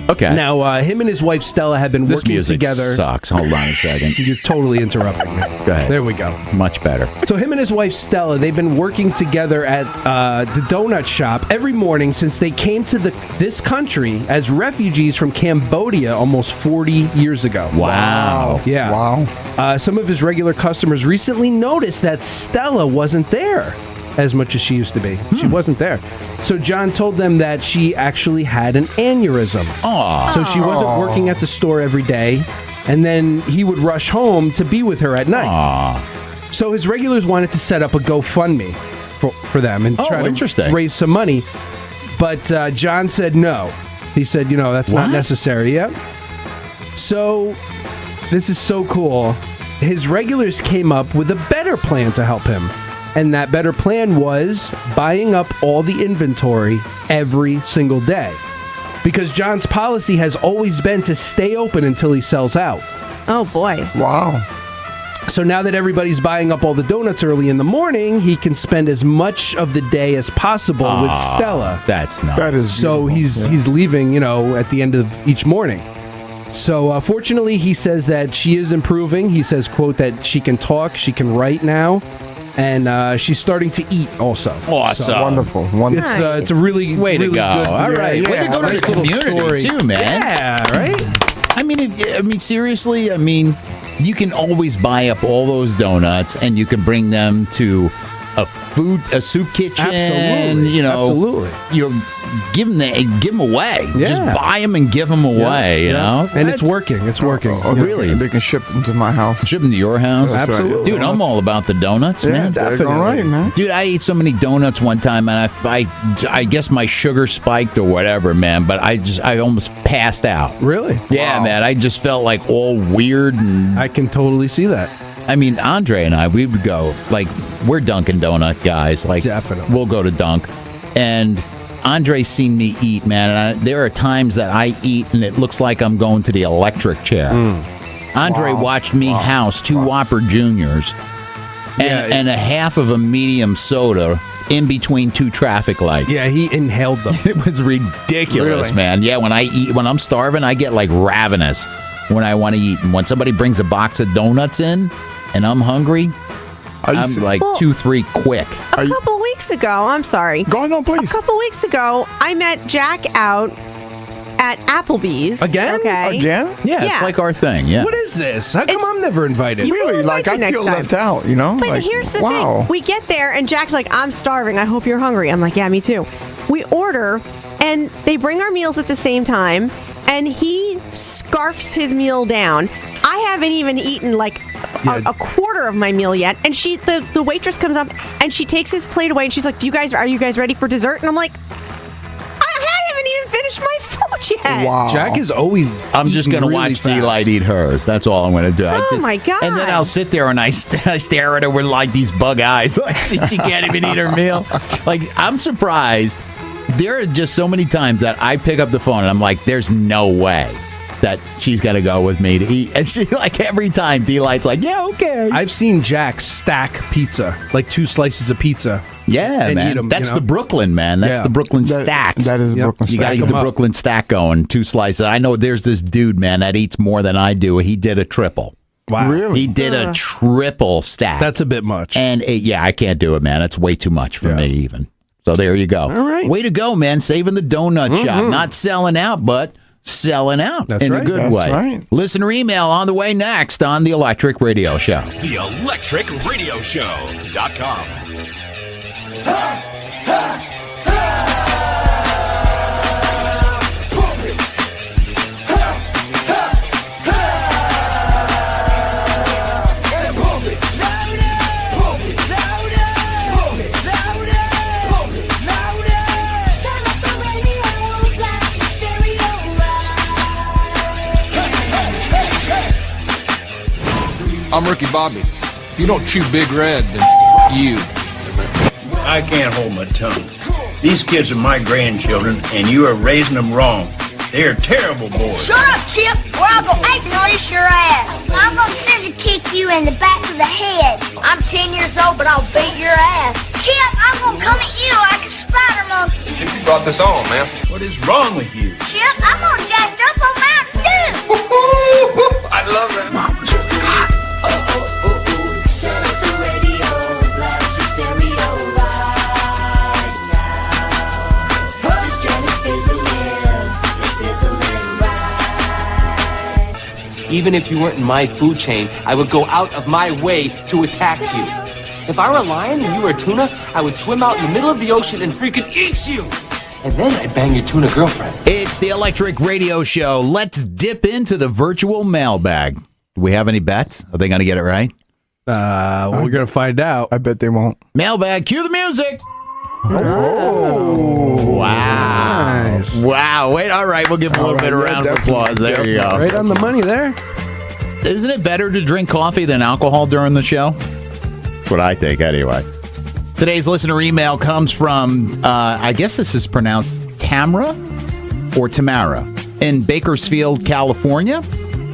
Okay. Now, him and his wife Stella have been This working music together. Sucks. Hold on a second. You're totally interrupting me. Go ahead. There we go. Much better. So him and his wife Stella, they've been working together at the donut shop every morning since they came to this country as refugees from Cambodia almost 40 years ago. Wow. Yeah. Wow. Some of his regular customers recently noticed that Stella wasn't there as much as she used to be. She wasn't there. So John told them that she actually had an aneurysm. Aww. So she wasn't working at the store every day, and then he would rush home to be with her at night. Aww. So his regulars wanted to set up a GoFundMe for them and try to raise some money. But John said no. He said, that's not necessary. Yep. So this is so cool. His regulars came up with a better plan to help him. And that better plan was buying up all the inventory every single day. Because John's policy has always been to stay open until he sells out. Oh, boy. Wow. So now that everybody's buying up all the donuts early in the morning, he can spend as much of the day as possible with Stella. That's nice. That is so he's leaving, at the end of each morning. So fortunately, he says that she is improving. He says, quote, that she can talk, she can write now. And she's starting to eat also. Awesome. So, Wonderful. It's a really way really to go. Good, All right. Way to go to the community too, man. Yeah, right? I mean, seriously, you can always buy up all those donuts and you can bring them to a soup kitchen. Absolutely. Absolutely. You give them away. Yeah. Just buy them and give them away. You know, and it's working. It's working. Really, they can ship them to my house. Ship them to your house. That's absolutely, right. Dude. I'm all about the donuts, man. Definitely, all right, man. Dude, I ate so many donuts one time, and I guess my sugar spiked or whatever, man. But I almost passed out. Really? Yeah, man. I just felt like all weird, and I can totally see that. I mean, Andre and I, we would go, like, we're Dunkin' Donut guys. Like, definitely. We'll go to Dunk. And Andre's seen me eat, man. And there are times that I eat, and it looks like I'm going to the electric chair. Andre watched me house 2 Whopper Juniors and a half of a medium soda in between 2 traffic lights. Yeah, he inhaled them. It was ridiculous, Really? man. Yeah, when I'm starving, I get, like, ravenous when I want to eat. And when somebody brings a box of donuts in, and I'm hungry, I'm like 2-3 quick. A couple weeks weeks ago, I'm sorry. Go on, please. A couple weeks ago, I met Jack out at Applebee's. Again? Okay. Again? Yeah, it's like our thing. Yeah. What is this? How come I'm never invited? Really? Like, I feel left out, you know? But like, here's the wow. thing. We get there, and Jack's like, I'm starving. I hope you're hungry. I'm like, yeah, me too. We order, and they bring our meals at the same time, and he scarfs his meal down. I haven't even eaten like a quarter of my meal yet, and the waitress comes up and she takes his plate away and she's like, are you guys ready for dessert? And I'm like, I haven't even finished my food yet. Wow. Jack is always I'm just going to really watch fast. Delight eat hers. That's all I'm going to do. Oh, my God. And then I'll sit there and I stare at her with like these bug eyes. Like she can't even eat her meal. Like, I'm surprised. There are just so many times that I pick up the phone and I'm like, there's no way that she's going to go with me to eat. And she, like, every time Delight's like, yeah, okay. I've seen Jack stack pizza, like 2 slices of pizza. Yeah, and man. eat 'em, That's you know? the Brooklyn, man. That's the Brooklyn stack. That is a Brooklyn You stack. got to get the Brooklyn stack going. 2 slices. I know there's this dude, man, that eats more than I do. He did a triple. Wow. Really? He did a triple stack. That's a bit much. And I can't do it, man. That's way too much for me, even. So there you go. All right. Way to go, man. Saving the donut shop. Not selling out, but selling out in a good way. Right. Listener email on the way next on the Electric Radio Show. The Electric Radio Show.com. I'm Ricky Bobby. If you don't chew Big Red, then you. I can't hold my tongue. These kids are my grandchildren, and you are raising them wrong. They're terrible boys. Shut up, Chip, or I'll go ape and race your ass. I'm gonna scissor kick you in the back of the head. I'm 10 years old, but I'll beat your ass. Chip, I'm gonna come at you like a spider monkey. Chip, you brought this on, man. What is wrong with you? Chip, I'm gonna jack up on Mountain Dew. I love that. Mama's hot. Turn up the radio, blast your stereo right now. This train is sizzling, Even if you weren't in my food chain, I would go out of my way to attack you. If I were a lion and you were a tuna, I would swim out in the middle of the ocean and freaking eat you. And then I'd bang your tuna girlfriend. It's the Electric Radio Show. Let's dip into the virtual mailbag. Do we have any bets? Are they going to get it right? We're going to find out. I bet they won't. Mailbag, cue the music. Oh. Wow. Nice. Wow. Wait, all right. We'll give him a little bit of round of applause. There you go. Right on the money there. Isn't it better to drink coffee than alcohol during the show? That's what I think, anyway. Today's listener email comes from, I guess this is pronounced Tamara or Tamara in Bakersfield, California.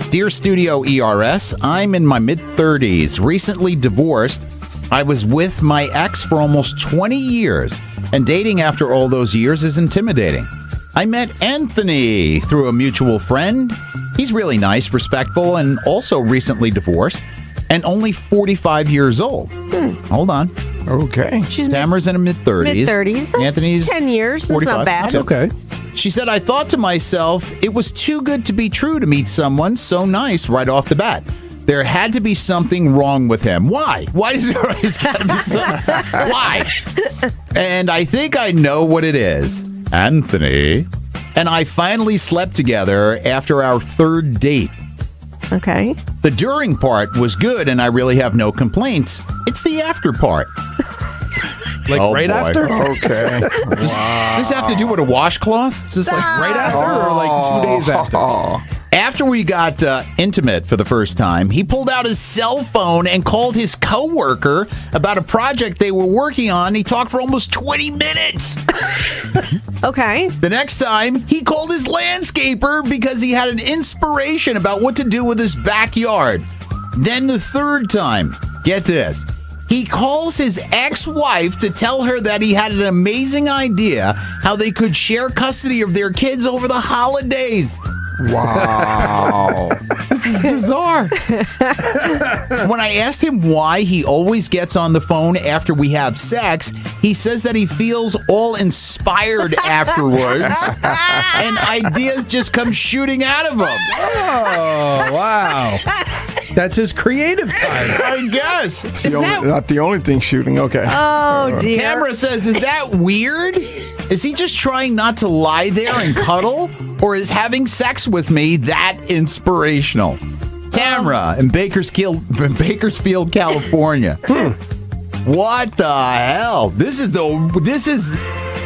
Dear Studio ERS, I'm in my mid-30s, recently divorced. I was with my ex for almost 20 years, and dating after all those years is intimidating. I met Anthony through a mutual friend. He's really nice, respectful, and also recently divorced, and only 45 years old. Hold on. Okay. Tamara's in her mid-30s. Mid-30s. Anthony's 10 years. That's 45. not bad. That's okay. She said, I thought to myself, it was too good to be true to meet someone so nice right off the bat. There had to be something wrong with him. Why? Why is there always got to be something? Why? And I think I know what it is. Anthony and I finally slept together after our 3rd date. Okay. The during part was good, and I really have no complaints. It's the after part. Like right boy. after? Okay. Does this have to do with a washcloth? Is this like right after or like 2 days after? After we got intimate for the first time, he pulled out his cell phone and called his coworker about a project they were working on. He talked for almost 20 minutes. Okay. The next time, he called his landscaper because he had an inspiration about what to do with his backyard. Then the 3rd time, get this, he calls his ex-wife to tell her that he had an amazing idea how they could share custody of their kids over the holidays. Wow. This This is bizarre. When I asked him why he always gets on the phone after we have sex, he says that he feels all inspired afterwards and ideas just come shooting out of him. Oh, wow. That's his creative time. I guess. Not the only thing shooting. Okay. Oh, dear. Tamara says, is that weird? Is he just trying not to lie there and cuddle? Or is having sex with me that inspirational? Tamara in Bakersfield, California. What the hell? This is,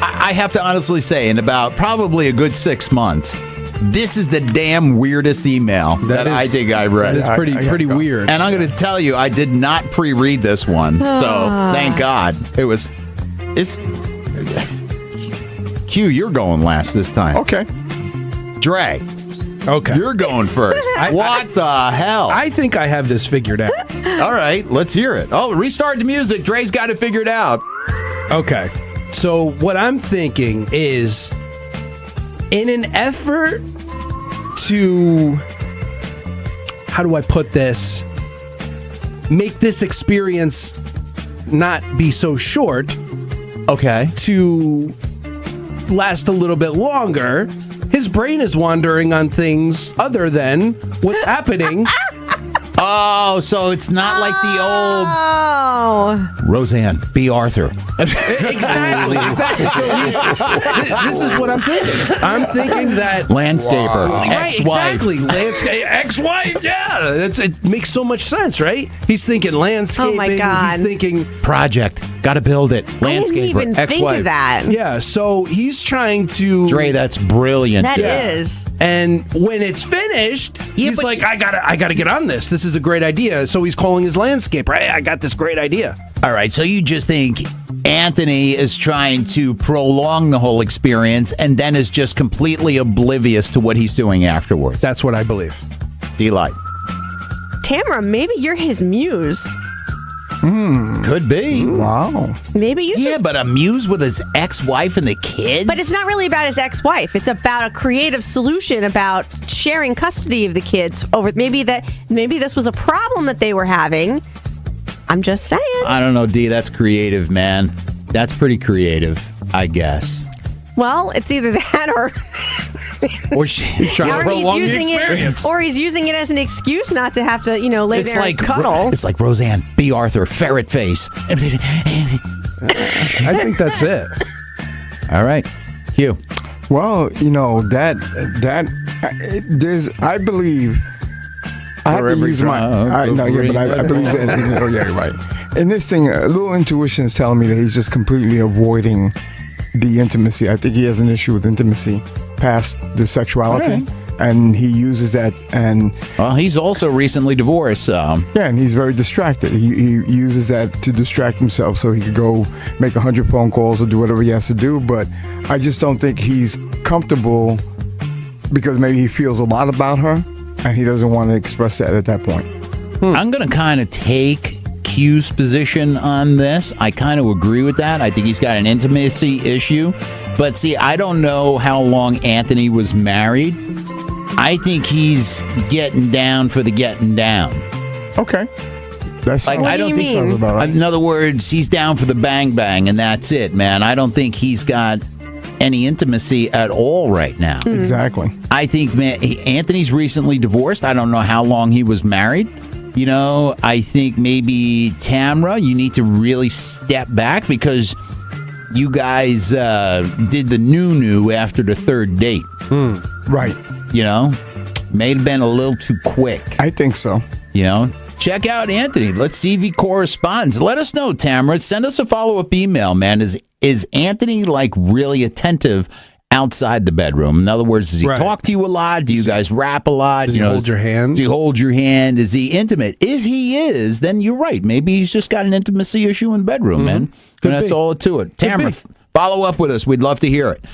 I have to honestly say, in about probably a good 6 months, this is the damn weirdest email that I think I've read. It's pretty weird. And I'm going to tell you, I did not pre-read this one. So thank God. It's Q, you're going last this time. Okay. Dre. Okay. You're going first. What the hell? I think I have this figured out. All right, let's hear it. Oh, restart the music. Dre's got it figured out. Okay. So what I'm thinking is, in an effort to, how do I put this, make this experience not be so short, okay, to last a little bit longer, his brain is wandering on things other than what's happening. Oh, so it's not like the old Roseanne B. Arthur. Exactly. So this is what I'm thinking. I'm thinking that landscaper, ex-wife, exactly, ex-wife. Yeah, it makes so much sense, right? He's thinking landscaping. Oh my God. He's thinking project. Got to build it. Landscaper. I didn't even think of that. Yeah, so he's trying to. Dre, that's brilliant. That is. And when it's finished, he's like, I gotta get on this. This is a great idea. So he's calling his landscaper. Hey, I got this great idea. All right, so you just think Anthony is trying to prolong the whole experience and then is just completely oblivious to what he's doing afterwards. That's what I believe. D-Light. Tamara, maybe you're his muse. Could be. Wow. Maybe you Yeah, but a muse with his ex-wife and the kids? But it's not really about his ex-wife. It's about a creative solution about sharing custody of the kids over maybe this was a problem that they were having. I'm just saying. I don't know, D. That's creative, man. That's pretty creative, I guess. Well, it's either that or he's trying to prolong the experience. Or he's using it as an excuse not to have to, lay there and cuddle. It's like Roseanne B. Arthur, ferret face. I think that's it. All right. Q. Well, I believe I have to use my. I believe in. Oh yeah, right. And this thing, a little intuition is telling me that he's just completely avoiding the intimacy. I think he has an issue with intimacy past the sexuality, and he uses that. And he's also recently divorced. Yeah, and he's very distracted. He uses that to distract himself so he could go make 100 phone calls or do whatever he has to do. But I just don't think he's comfortable because maybe he feels a lot about her, and he doesn't want to express that at that point. I'm going to kind of take Q's position on this. I kind of agree with that. I think he's got an intimacy issue. But see, I don't know how long Anthony was married. I think he's getting down for the getting down. Okay. That's like, I don't think sounds about right. In other words, he's down for the bang bang and that's it, man. I don't think he's got any intimacy at all right now. Exactly. I think, man, Anthony's recently divorced. I don't know how long he was married. I think maybe Tamra, you need to really step back because you guys did the new after the third date. Right. May have been a little too quick. I think so. Check out Anthony. Let's see if he corresponds. Let us know, Tamara. Send us a follow-up email, man. Is Anthony really attentive outside the bedroom? In other words, does he talk to you a lot? Do you guys rap a lot? Does he hold your hand? Does he hold your hand? Is he intimate? If he is, then you're right. Maybe he's just got an intimacy issue in the bedroom, man. And that's all to it. Tamara, follow up with us. We'd love to hear it.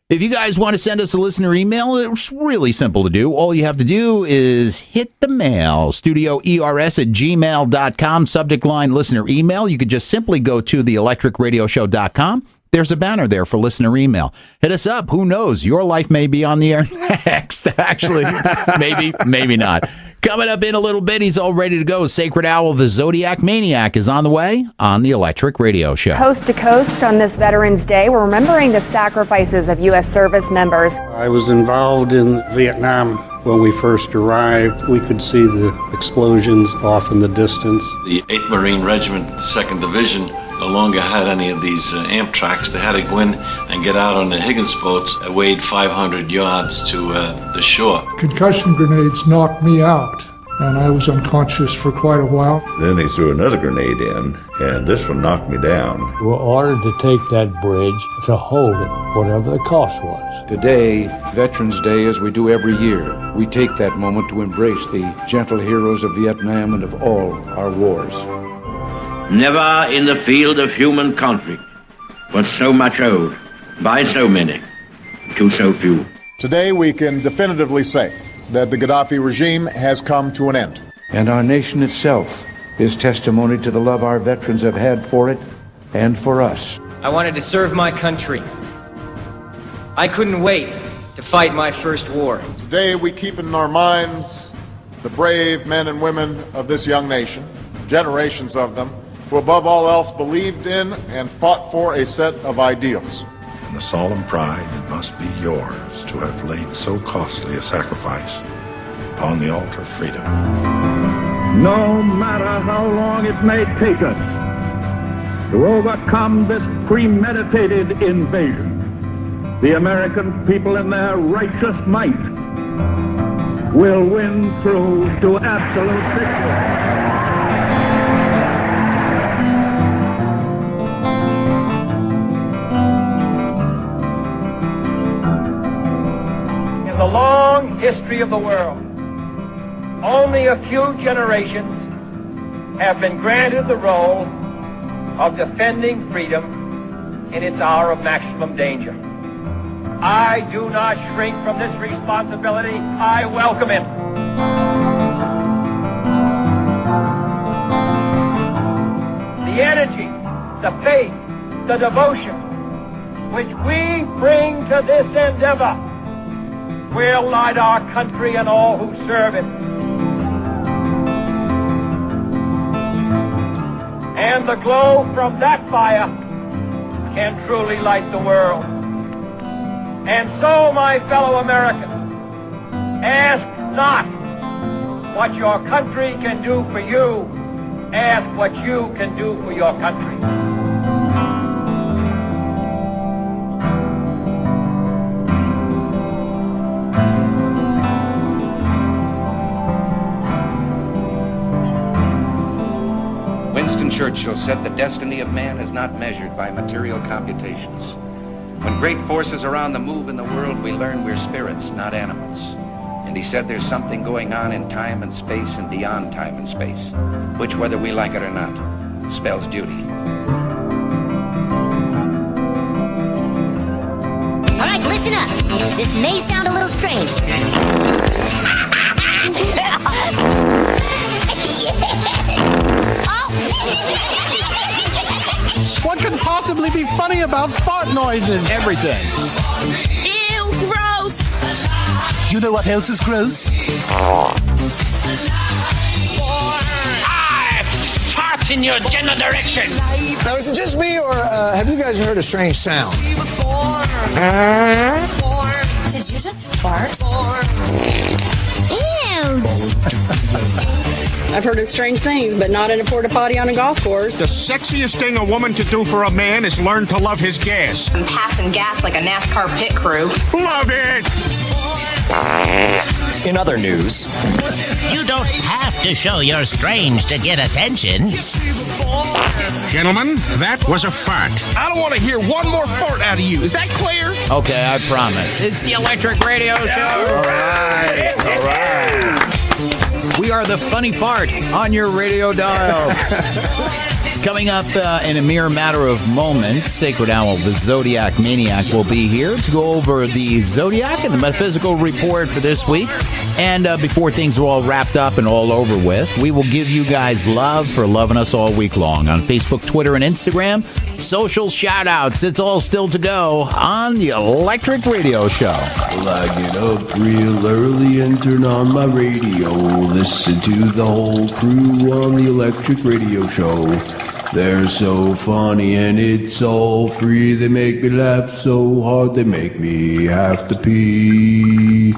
If you guys want to send us a listener email, it's really simple to do. All you have to do is hit the mail, studioers@gmail.com, subject line listener email. You could just simply go to theelectricradioshow.com. There's a banner there for listener email. Hit us up. Who knows? Your life may be on the air next. Actually, maybe not. Coming up in a little bit, he's all ready to go. Sacred Owl, the Zodiac Maniac, is on the way on the Electric Radio Show. Coast to coast on this Veterans Day, we're remembering the sacrifices of U.S. service members. I was involved in Vietnam when we first arrived. We could see the explosions off in the distance. The 8th Marine Regiment, the 2nd Division, no longer had any of these amp tracks. They had to go in and get out on the Higgins boats that weighed 500 yards to the shore. Concussion grenades knocked me out, and I was unconscious for quite a while. Then they threw another grenade in, and this one knocked me down. We were ordered to take that bridge to hold it, whatever the cost was. Today, Veterans Day, as we do every year, we take that moment to embrace the gentle heroes of Vietnam and of all our wars. Never in the field of human conflict was so much owed by so many to so few. Today we can definitively say that the Gaddafi regime has come to an end. And our nation itself is testimony to the love our veterans have had for it and for us. I wanted to serve my country. I couldn't wait to fight my first war. Today we keep in our minds the brave men and women of this young nation, generations of them, who above all else believed in and fought for a set of ideals. And the solemn pride that must be yours to have laid so costly a sacrifice upon the altar of freedom. No matter how long it may take us to overcome this premeditated invasion, the American people in their righteous might will win through to absolute victory. In the long history of the world, only a few generations have been granted the role of defending freedom in its hour of maximum danger. I do not shrink from this responsibility. I welcome it. The energy, the faith, the devotion which we bring to this endeavor will light our country and all who serve it. And the glow from that fire can truly light the world. And so, my fellow Americans, ask not what your country can do for you, ask what you can do for your country. Churchill said the destiny of man is not measured by material computations. When great forces are on the move in the world, we learn we're spirits, not animals. And he said there's something going on in time and space and beyond time and space, which, whether we like it or not, spells duty. All right, listen up. This may sound a little strange. What could possibly be funny about fart noises? Everything. Ew, gross. You know what else is gross? Fart in your general direction. Now, is it just me, or have you guys heard a strange sound? Did you just fart? Ew. I've heard of strange things, but not in a porta potty on a golf course. The sexiest thing a woman to do for a man is learn to love his gas. I'm passing gas like a NASCAR pit crew. Love it! In other news, you don't have to show you're strange to get attention. Gentlemen, that was a fart. I don't want to hear one more fart out of you. Is that clear? Okay, I promise. It's the Electric Radio Show. All right. All right. We are the funny part on your radio dial. Coming up in a mere matter of moments, Sacred Owl, the Zodiac Maniac, will be here to go over the Zodiac and the metaphysical report for this week. And before things are all wrapped up and all over with, we will give you guys love for loving us all week long on Facebook, Twitter, and Instagram. Social shout-outs. It's all still to go on the Electric Radio Show. Well, I get up real early and turn on my radio. Listen to the whole crew on the Electric Radio Show. They're so funny and it's all free. They make me laugh so hard they make me have to pee.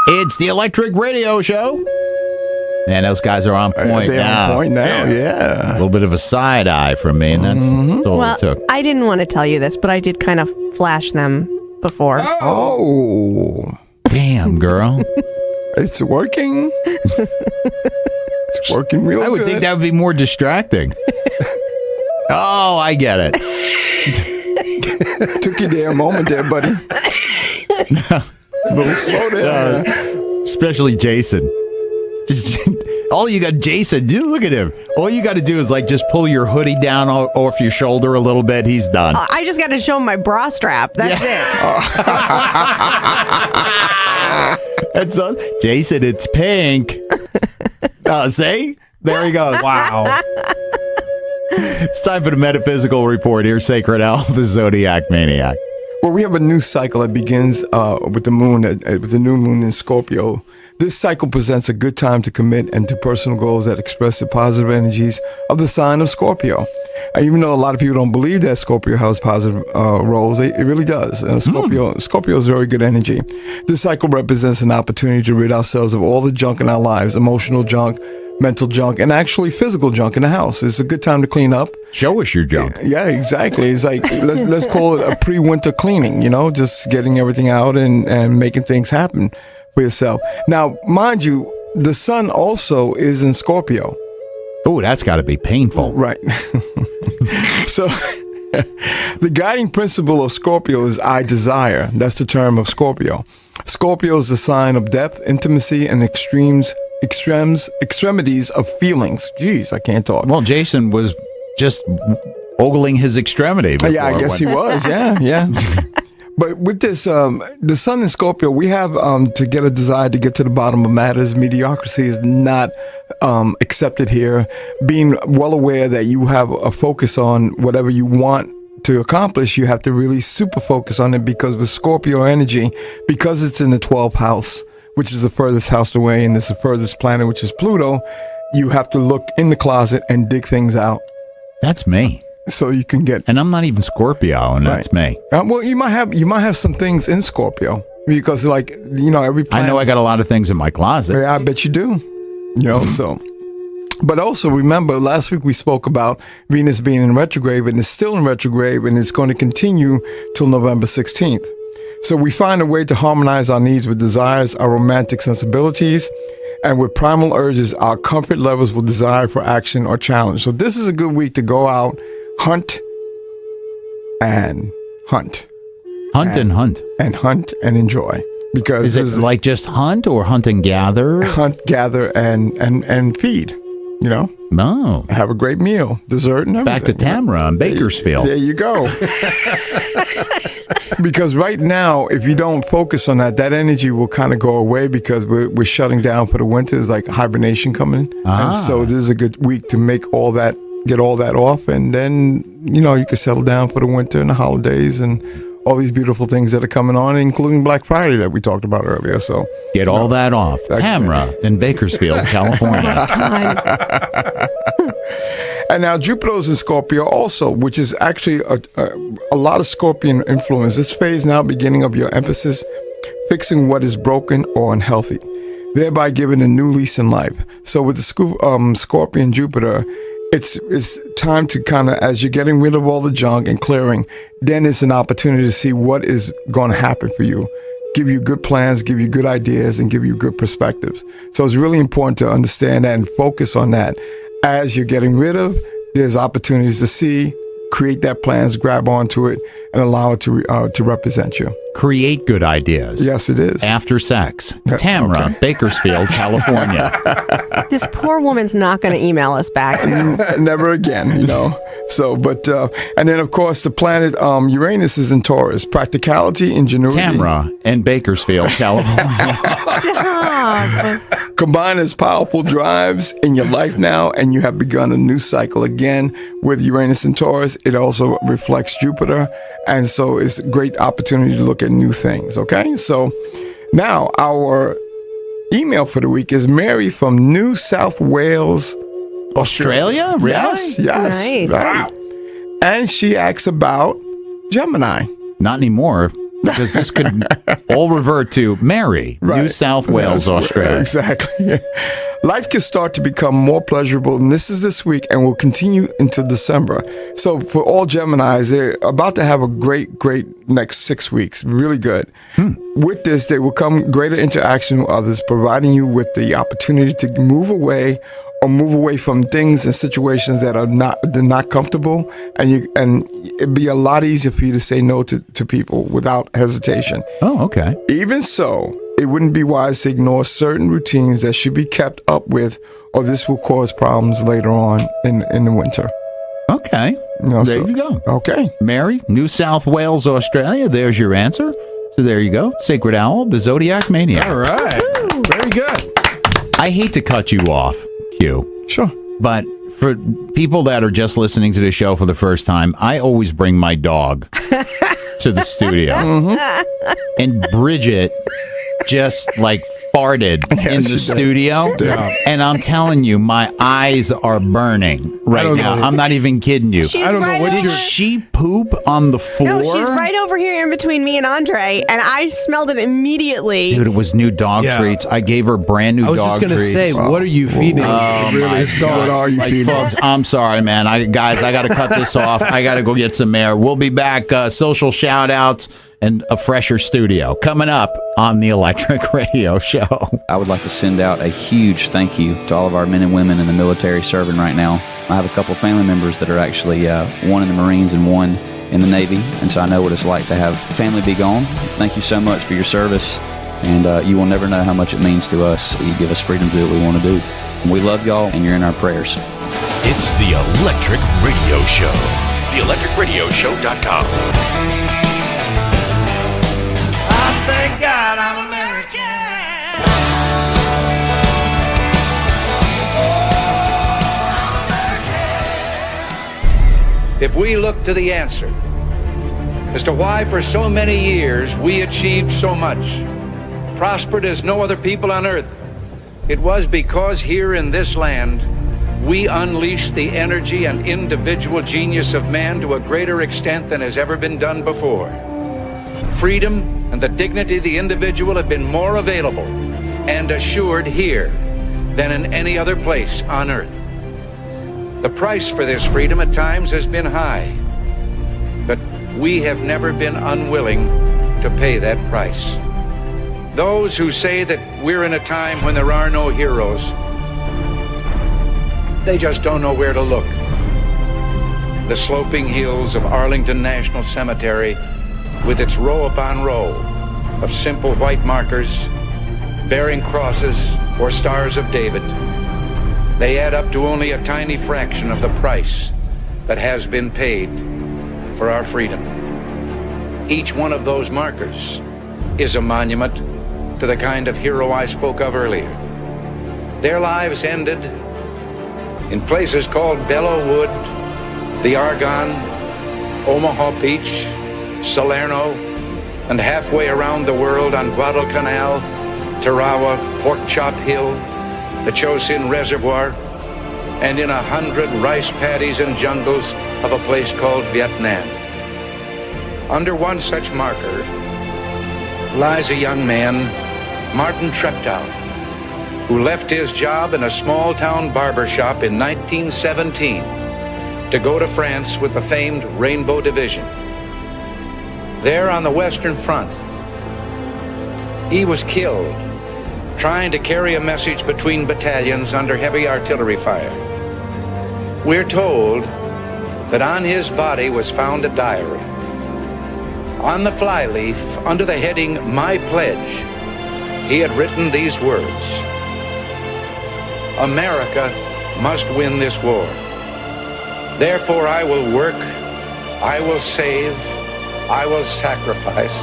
It's the Electric Radio Show. Man, those guys are on point They're now. on point now, yeah. A little bit of a side eye from me, and that's all Well, it took. I didn't want to tell you this, but I did kind of flash them before. Oh. Damn, girl. It's working. It's working real good. I would think that would be more distracting. Oh, I get it. Took you there a moment there, buddy. A little slow there. Especially Jason. Jason, you look at him. All you got to do is just pull your hoodie down off your shoulder a little bit. He's done. I just got to show him my bra strap. That's it. Jason, it's pink. See? There he goes. Wow. It's time for the metaphysical report. Here's Sacred Owl, the Zodiac Maniac. Well, we have a new cycle that begins with the moon, with the new moon in Scorpio. This cycle presents a good time to commit and to personal goals that express the positive energies of the sign of Scorpio. Even though a lot of people don't believe that Scorpio has positive roles, it really does. Scorpio is very good energy. This cycle represents an opportunity to rid ourselves of all the junk in our lives, emotional junk, mental junk, and actually physical junk in the house. It's a good time to clean up. Show us your junk. Yeah, exactly. It's like let's call it a pre-winter cleaning, just getting everything out and making things happen for yourself. Now, mind you, the sun also is in Scorpio. Oh, that's got to be painful. Right. So the guiding principle of Scorpio is I desire. That's the term of Scorpio. Scorpio is the sign of depth, intimacy, and extremities of feelings. Jeez, I can't talk. Well, Jason was just ogling his extremity. Yeah, I guess he was. Yeah. But with this, the sun in Scorpio, we have to get a desire to get to the bottom of matters. Mediocrity is not accepted here. Being well aware that you have a focus on whatever you want to accomplish, you have to really super focus on it, because with Scorpio energy, because it's in the 12th house, which is the furthest house away, and it's the furthest planet, which is Pluto, you have to look in the closet and dig things out. That's me. So you can get, and I'm not even Scorpio, and that's me. Well, you might have some things in Scorpio, because every planet, I know I got a lot of things in my closet. Yeah, I bet you do. So, but also remember, last week we spoke about Venus being in retrograde, and it's still in retrograde, and it's going to continue till November 16th. So we find a way to harmonize our needs with desires, our romantic sensibilities, and with primal urges, our comfort levels with desire for action or challenge. So this is a good week to go out, hunt and hunt. Hunt and enjoy. Because is it like just hunt or hunt and gather? Hunt, gather, and feed. No. Have a great meal, dessert, and everything. Back to Tamara in Bakersfield. There you go. Because right now, if you don't focus on that energy will kind of go away, because we're shutting down for the winter. It's like hibernation coming. And so this is a good week to get all that off, and then you can settle down for the winter and the holidays and all these beautiful things that are coming on, including Black Friday that we talked about earlier. So get all that off. Tamara in Bakersfield, California. And now Jupiter's in Scorpio also, which is actually a lot of Scorpion influence. This phase now beginning of your emphasis, fixing what is broken or unhealthy, thereby giving a new lease in life. So with the Scorpion Jupiter, it's time to kind of, as you're getting rid of all the junk and clearing, then it's an opportunity to see what is going to happen for you, give you good plans, give you good ideas, and give you good perspectives. So it's really important to understand that and focus on that as you're getting rid of there's opportunities to see, create that plans, grab onto it, and allow it to represent you. Create good ideas. Yes, it is. After sex. Tamra, Bakersfield, California. This poor woman's not going to email us back. Never again, So, but, and then, of course, the planet Uranus is in Taurus. Practicality, ingenuity. Tamra and Bakersfield, California. Combine as powerful drives in your life now, and you have begun a new cycle again with Uranus and Taurus. It also reflects Jupiter, and so it's a great opportunity to look at new things, okay? So now our email for the week is Mary from New South Wales, Australia? Really? Yes. Nice. Right. And she asks about Gemini. Not anymore, because this could all revert to Mary, New South Wales, Australia. Exactly. Life can start to become more pleasurable, and this is this week and will continue into December. So for all Geminis, they're about to have a great next 6 weeks. Really good. With this, there will come greater interaction with others, providing you with the opportunity to move away from things and situations that are not comfortable, and it'd be a lot easier for you to say no to people without hesitation. Oh, okay. Even so, it wouldn't be wise to ignore certain routines that should be kept up with, or this will cause problems later on in the winter. Okay. There you go. Okay. Mary, New South Wales, Australia. There's your answer. So there you go. Sacred Owl, the Zodiac Maniac. All right. Very good. I hate to cut you off, Q. Sure. But for people that are just listening to the show for the first time, I always bring my dog to the studio. And Bridget just farted in the studio. Yeah. And I'm telling you, my eyes are burning right now. I'm not even kidding you. I don't know what Did she poop on the floor? No, she's right over here in between me and Andre, and I smelled it immediately. Dude, it was new dog treats. I gave her brand new dog treats. I was just going to say, what are you feeding? What are you feeding? Folks, I'm sorry, man. I got to cut this off. I got to go get some air. We'll be back. Social shout outs and a fresher studio coming up on the Electric Radio Show. I would like to send out a huge thank you to all of our men and women in the military serving right now. I have a couple of family members that are actually one in the Marines and one in the Navy, and so I know what it's like to have family be gone. Thank you so much for your service, and you will never know how much it means to us. You give us freedom to do what we want to do. We love y'all, and you're in our prayers. It's the Electric Radio Show. TheElectricRadioShow.com. Thank God I'm American. If we look to the answer as to why for so many years we achieved so much, prospered as no other people on earth, it was because here in this land we unleashed the energy and individual genius of man to a greater extent than has ever been done before. Freedom and the dignity of the individual have been more available and assured here than in any other place on earth. The price for this freedom at times has been high, but we have never been unwilling to pay that price. Those who say that we're in a time when there are no heroes, they just don't know where to look. The sloping hills of Arlington National Cemetery, with its row upon row of simple white markers bearing crosses or stars of David, they add up to only a tiny fraction of the price that has been paid for our freedom. Each one of those markers is a monument to the kind of hero I spoke of earlier. Their lives ended in places called Belleau Wood, the Argonne, Omaha Beach, Salerno, and halfway around the world on Guadalcanal, Tarawa, Pork Chop Hill, the Chosin Reservoir, and in 100 rice paddies and jungles of a place called Vietnam. Under one such marker lies a young man, Martin Treptow, who left his job in a small-town barber shop in 1917 to go to France with the famed Rainbow Division. There on the Western Front, he was killed trying to carry a message between battalions under heavy artillery fire. we're told that on his body was found a diary. On the flyleaf, under the heading, My Pledge, he had written these words: America must win this war. Therefore, I will work, I will save, I will sacrifice,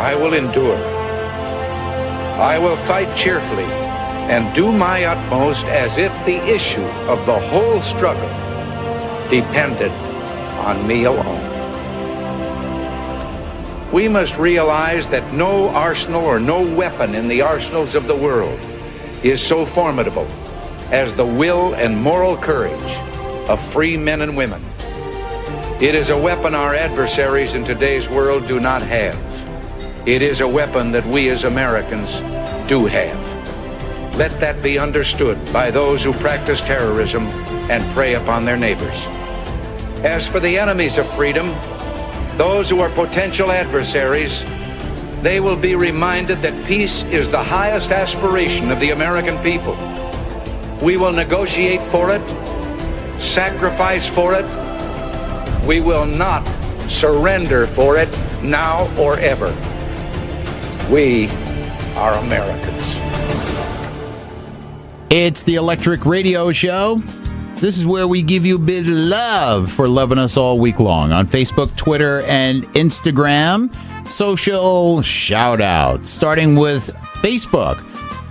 I will endure. I will fight cheerfully and do my utmost as if the issue of the whole struggle depended on me alone. We must realize that no arsenal or no weapon in the arsenals of the world is so formidable as the will and moral courage of free men and women. It is a weapon our adversaries in today's world do not have. It is a weapon that we as Americans do have. Let that be understood by those who practice terrorism and prey upon their neighbors. As for the enemies of freedom, those who are potential adversaries, they will be reminded that peace is the highest aspiration of the American people. We will negotiate for it, sacrifice for it. We will not surrender for it now or ever. We are Americans. It's the Electric Radio Show. This is where we give you a bit of love for loving us all week long on Facebook, Twitter, and Instagram. Social shout-outs, starting with Facebook.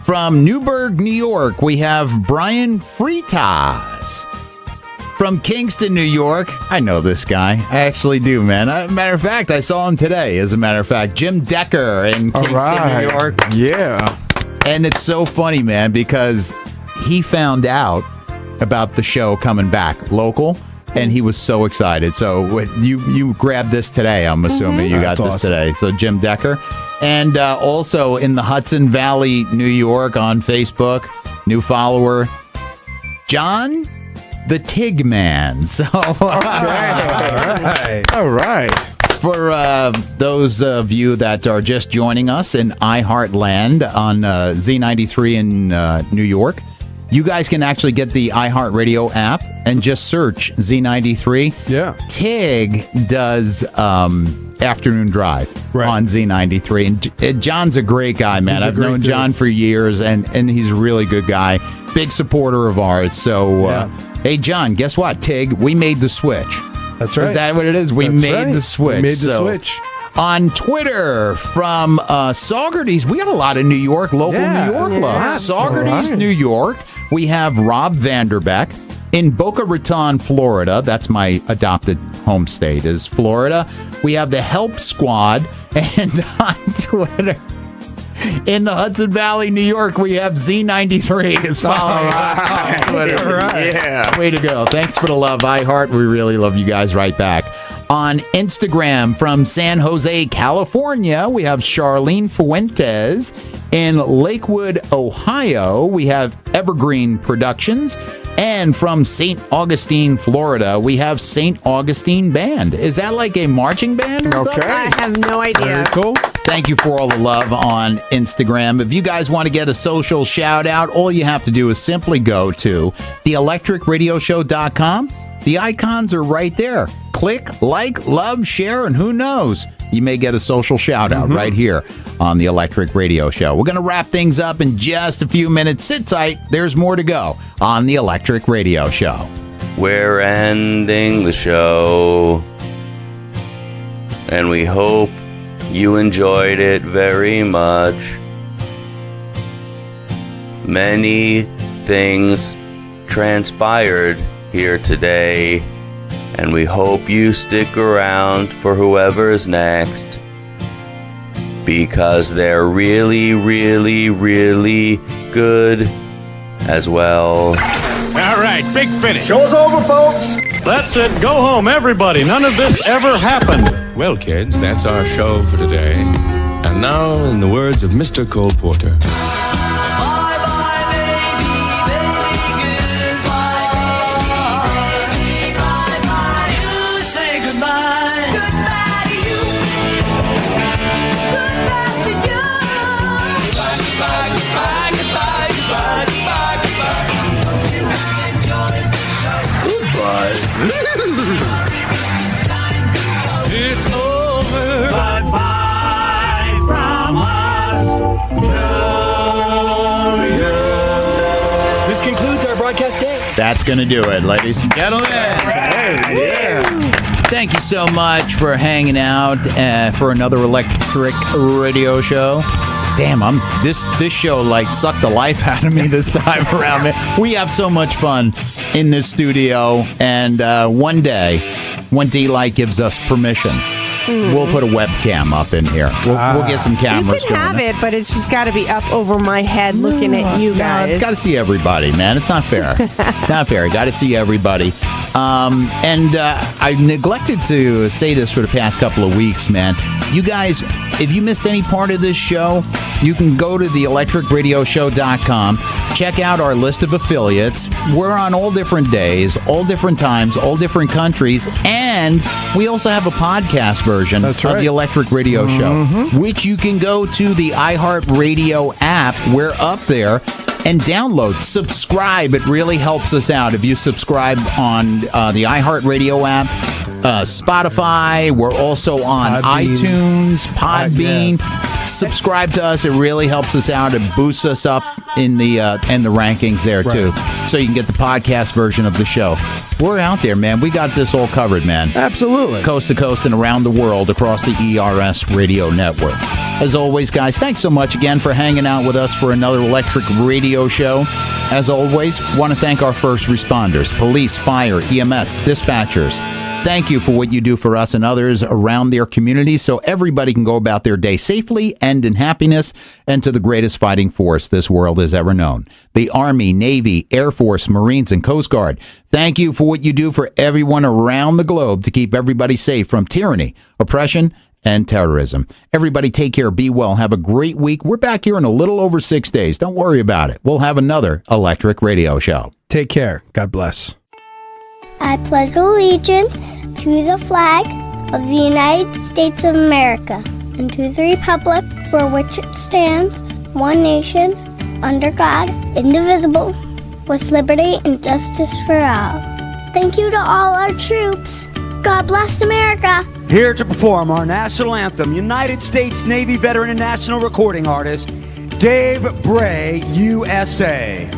From Newburgh, New York, we have Brian Fritas. From Kingston, New York, I know this guy. I actually do, man. Matter of fact, I saw him today, as a matter of fact. Jim Decker in Kingston, New York. Yeah. And it's so funny, man, because he found out about the show coming back local, and he was so excited. So you grabbed this today, I'm assuming. You got this today. So Jim Decker. And also in the Hudson Valley, New York, on Facebook, new follower, John the Tig Man. So, All right. For those of you that are just joining us in iHeartland on Z93 in New York, you guys can actually get the iHeartRadio app and just search Z93. Yeah. Tig does afternoon drive on Z93. And John's a great guy, man. I've known John for years, and he's a really good guy. Big supporter of ours. So, hey, John, guess what, Tig? We made the switch. That's right. Is that what it is? We made the switch. We made the switch. On Twitter from Saugerties, we got a lot of New York, local New York love. Saugerties, New York. We have Rob Vanderbeck in Boca Raton, Florida. That's my adopted home state, is Florida. We have the Help Squad. And on Twitter, in the Hudson Valley, New York, we have Z93 is following us on Twitter. Yeah. Way to go. Thanks for the love, iHeart. We really love you guys right back. On Instagram from San Jose, California, we have Charlene Fuentes. In Lakewood, Ohio, we have Evergreen Productions. And from St. Augustine, Florida, we have St. Augustine Band. Is that like a marching band or something? I have no idea. Very cool. Thank you for all the love on Instagram. If you guys want to get a social shout out, all you have to do is simply go to theelectricradioshow.com. The icons are right there. Click, like, love, share, and who knows? You may get a social shout out right here on the Electric Radio Show. We're going to wrap things up in just a few minutes. Sit tight. There's more to go on the Electric Radio Show. We're ending the show, and we hope you enjoyed it very much. Many things transpired here today, and we hope you stick around for whoever is next, because they're really, really, really good as well. All right, big finish. Show's over, folks. That's it. Go home, everybody. None of this ever happened. Well, kids, that's our show for today. And now, in the words of Mr. Cole Porter. This concludes our broadcast day. That's going to do it, ladies and gentlemen. Thank you so much for hanging out for another electric radio show. Damn, this show like sucked the life out of me this time around, man. We have so much fun in this studio, and one day, when D-Light gives us permission, we'll put a webcam up in here. We'll get some cameras You can have it, but it's just got to be up over my head looking at you guys. It's got to see everybody, man. It's not fair. Not fair. Got to see everybody. I neglected to say this for the past couple of weeks, man. You guys, if you missed any part of this show, you can go to theelectricradioshow.com, check out our list of affiliates. We're on all different days, all different times, all different countries, and we also have a podcast version of the Electric Radio Show, which you can go to the iHeartRadio app. We're up there. And download, subscribe. It really helps us out. If you subscribe on the iHeartRadio app, Spotify, we're also on iTunes, Podbean. Subscribe to us. It really helps us out. It boosts us up in the rankings there, too. So you can get the podcast version of the show. We're out there, man. We got this all covered, man. Absolutely. Coast to coast and around the world across the ERS radio network. As always, guys, thanks so much again for hanging out with us for another electric radio show. As always, want to thank our first responders, police, fire, EMS, dispatchers. Thank you for what you do for us and others around their communities so everybody can go about their day safely and in happiness and to the greatest fighting force this world has ever known. The Army, Navy, Air Force, Marines, and Coast Guard. Thank you for what you do for everyone around the globe to keep everybody safe from tyranny, oppression, and terrorism. Everybody take care, be well, have a great week. We're back here in a little over 6 days. Don't worry about it. We'll have another electric radio show. Take care. God bless. I pledge allegiance to the flag of the United States of America and to the republic for which it stands, one nation, under God, indivisible, with liberty and justice for all. Thank you to all our troops. God bless America. Here to perform our national anthem, United States Navy veteran and national recording artist, Dave Bray, USA.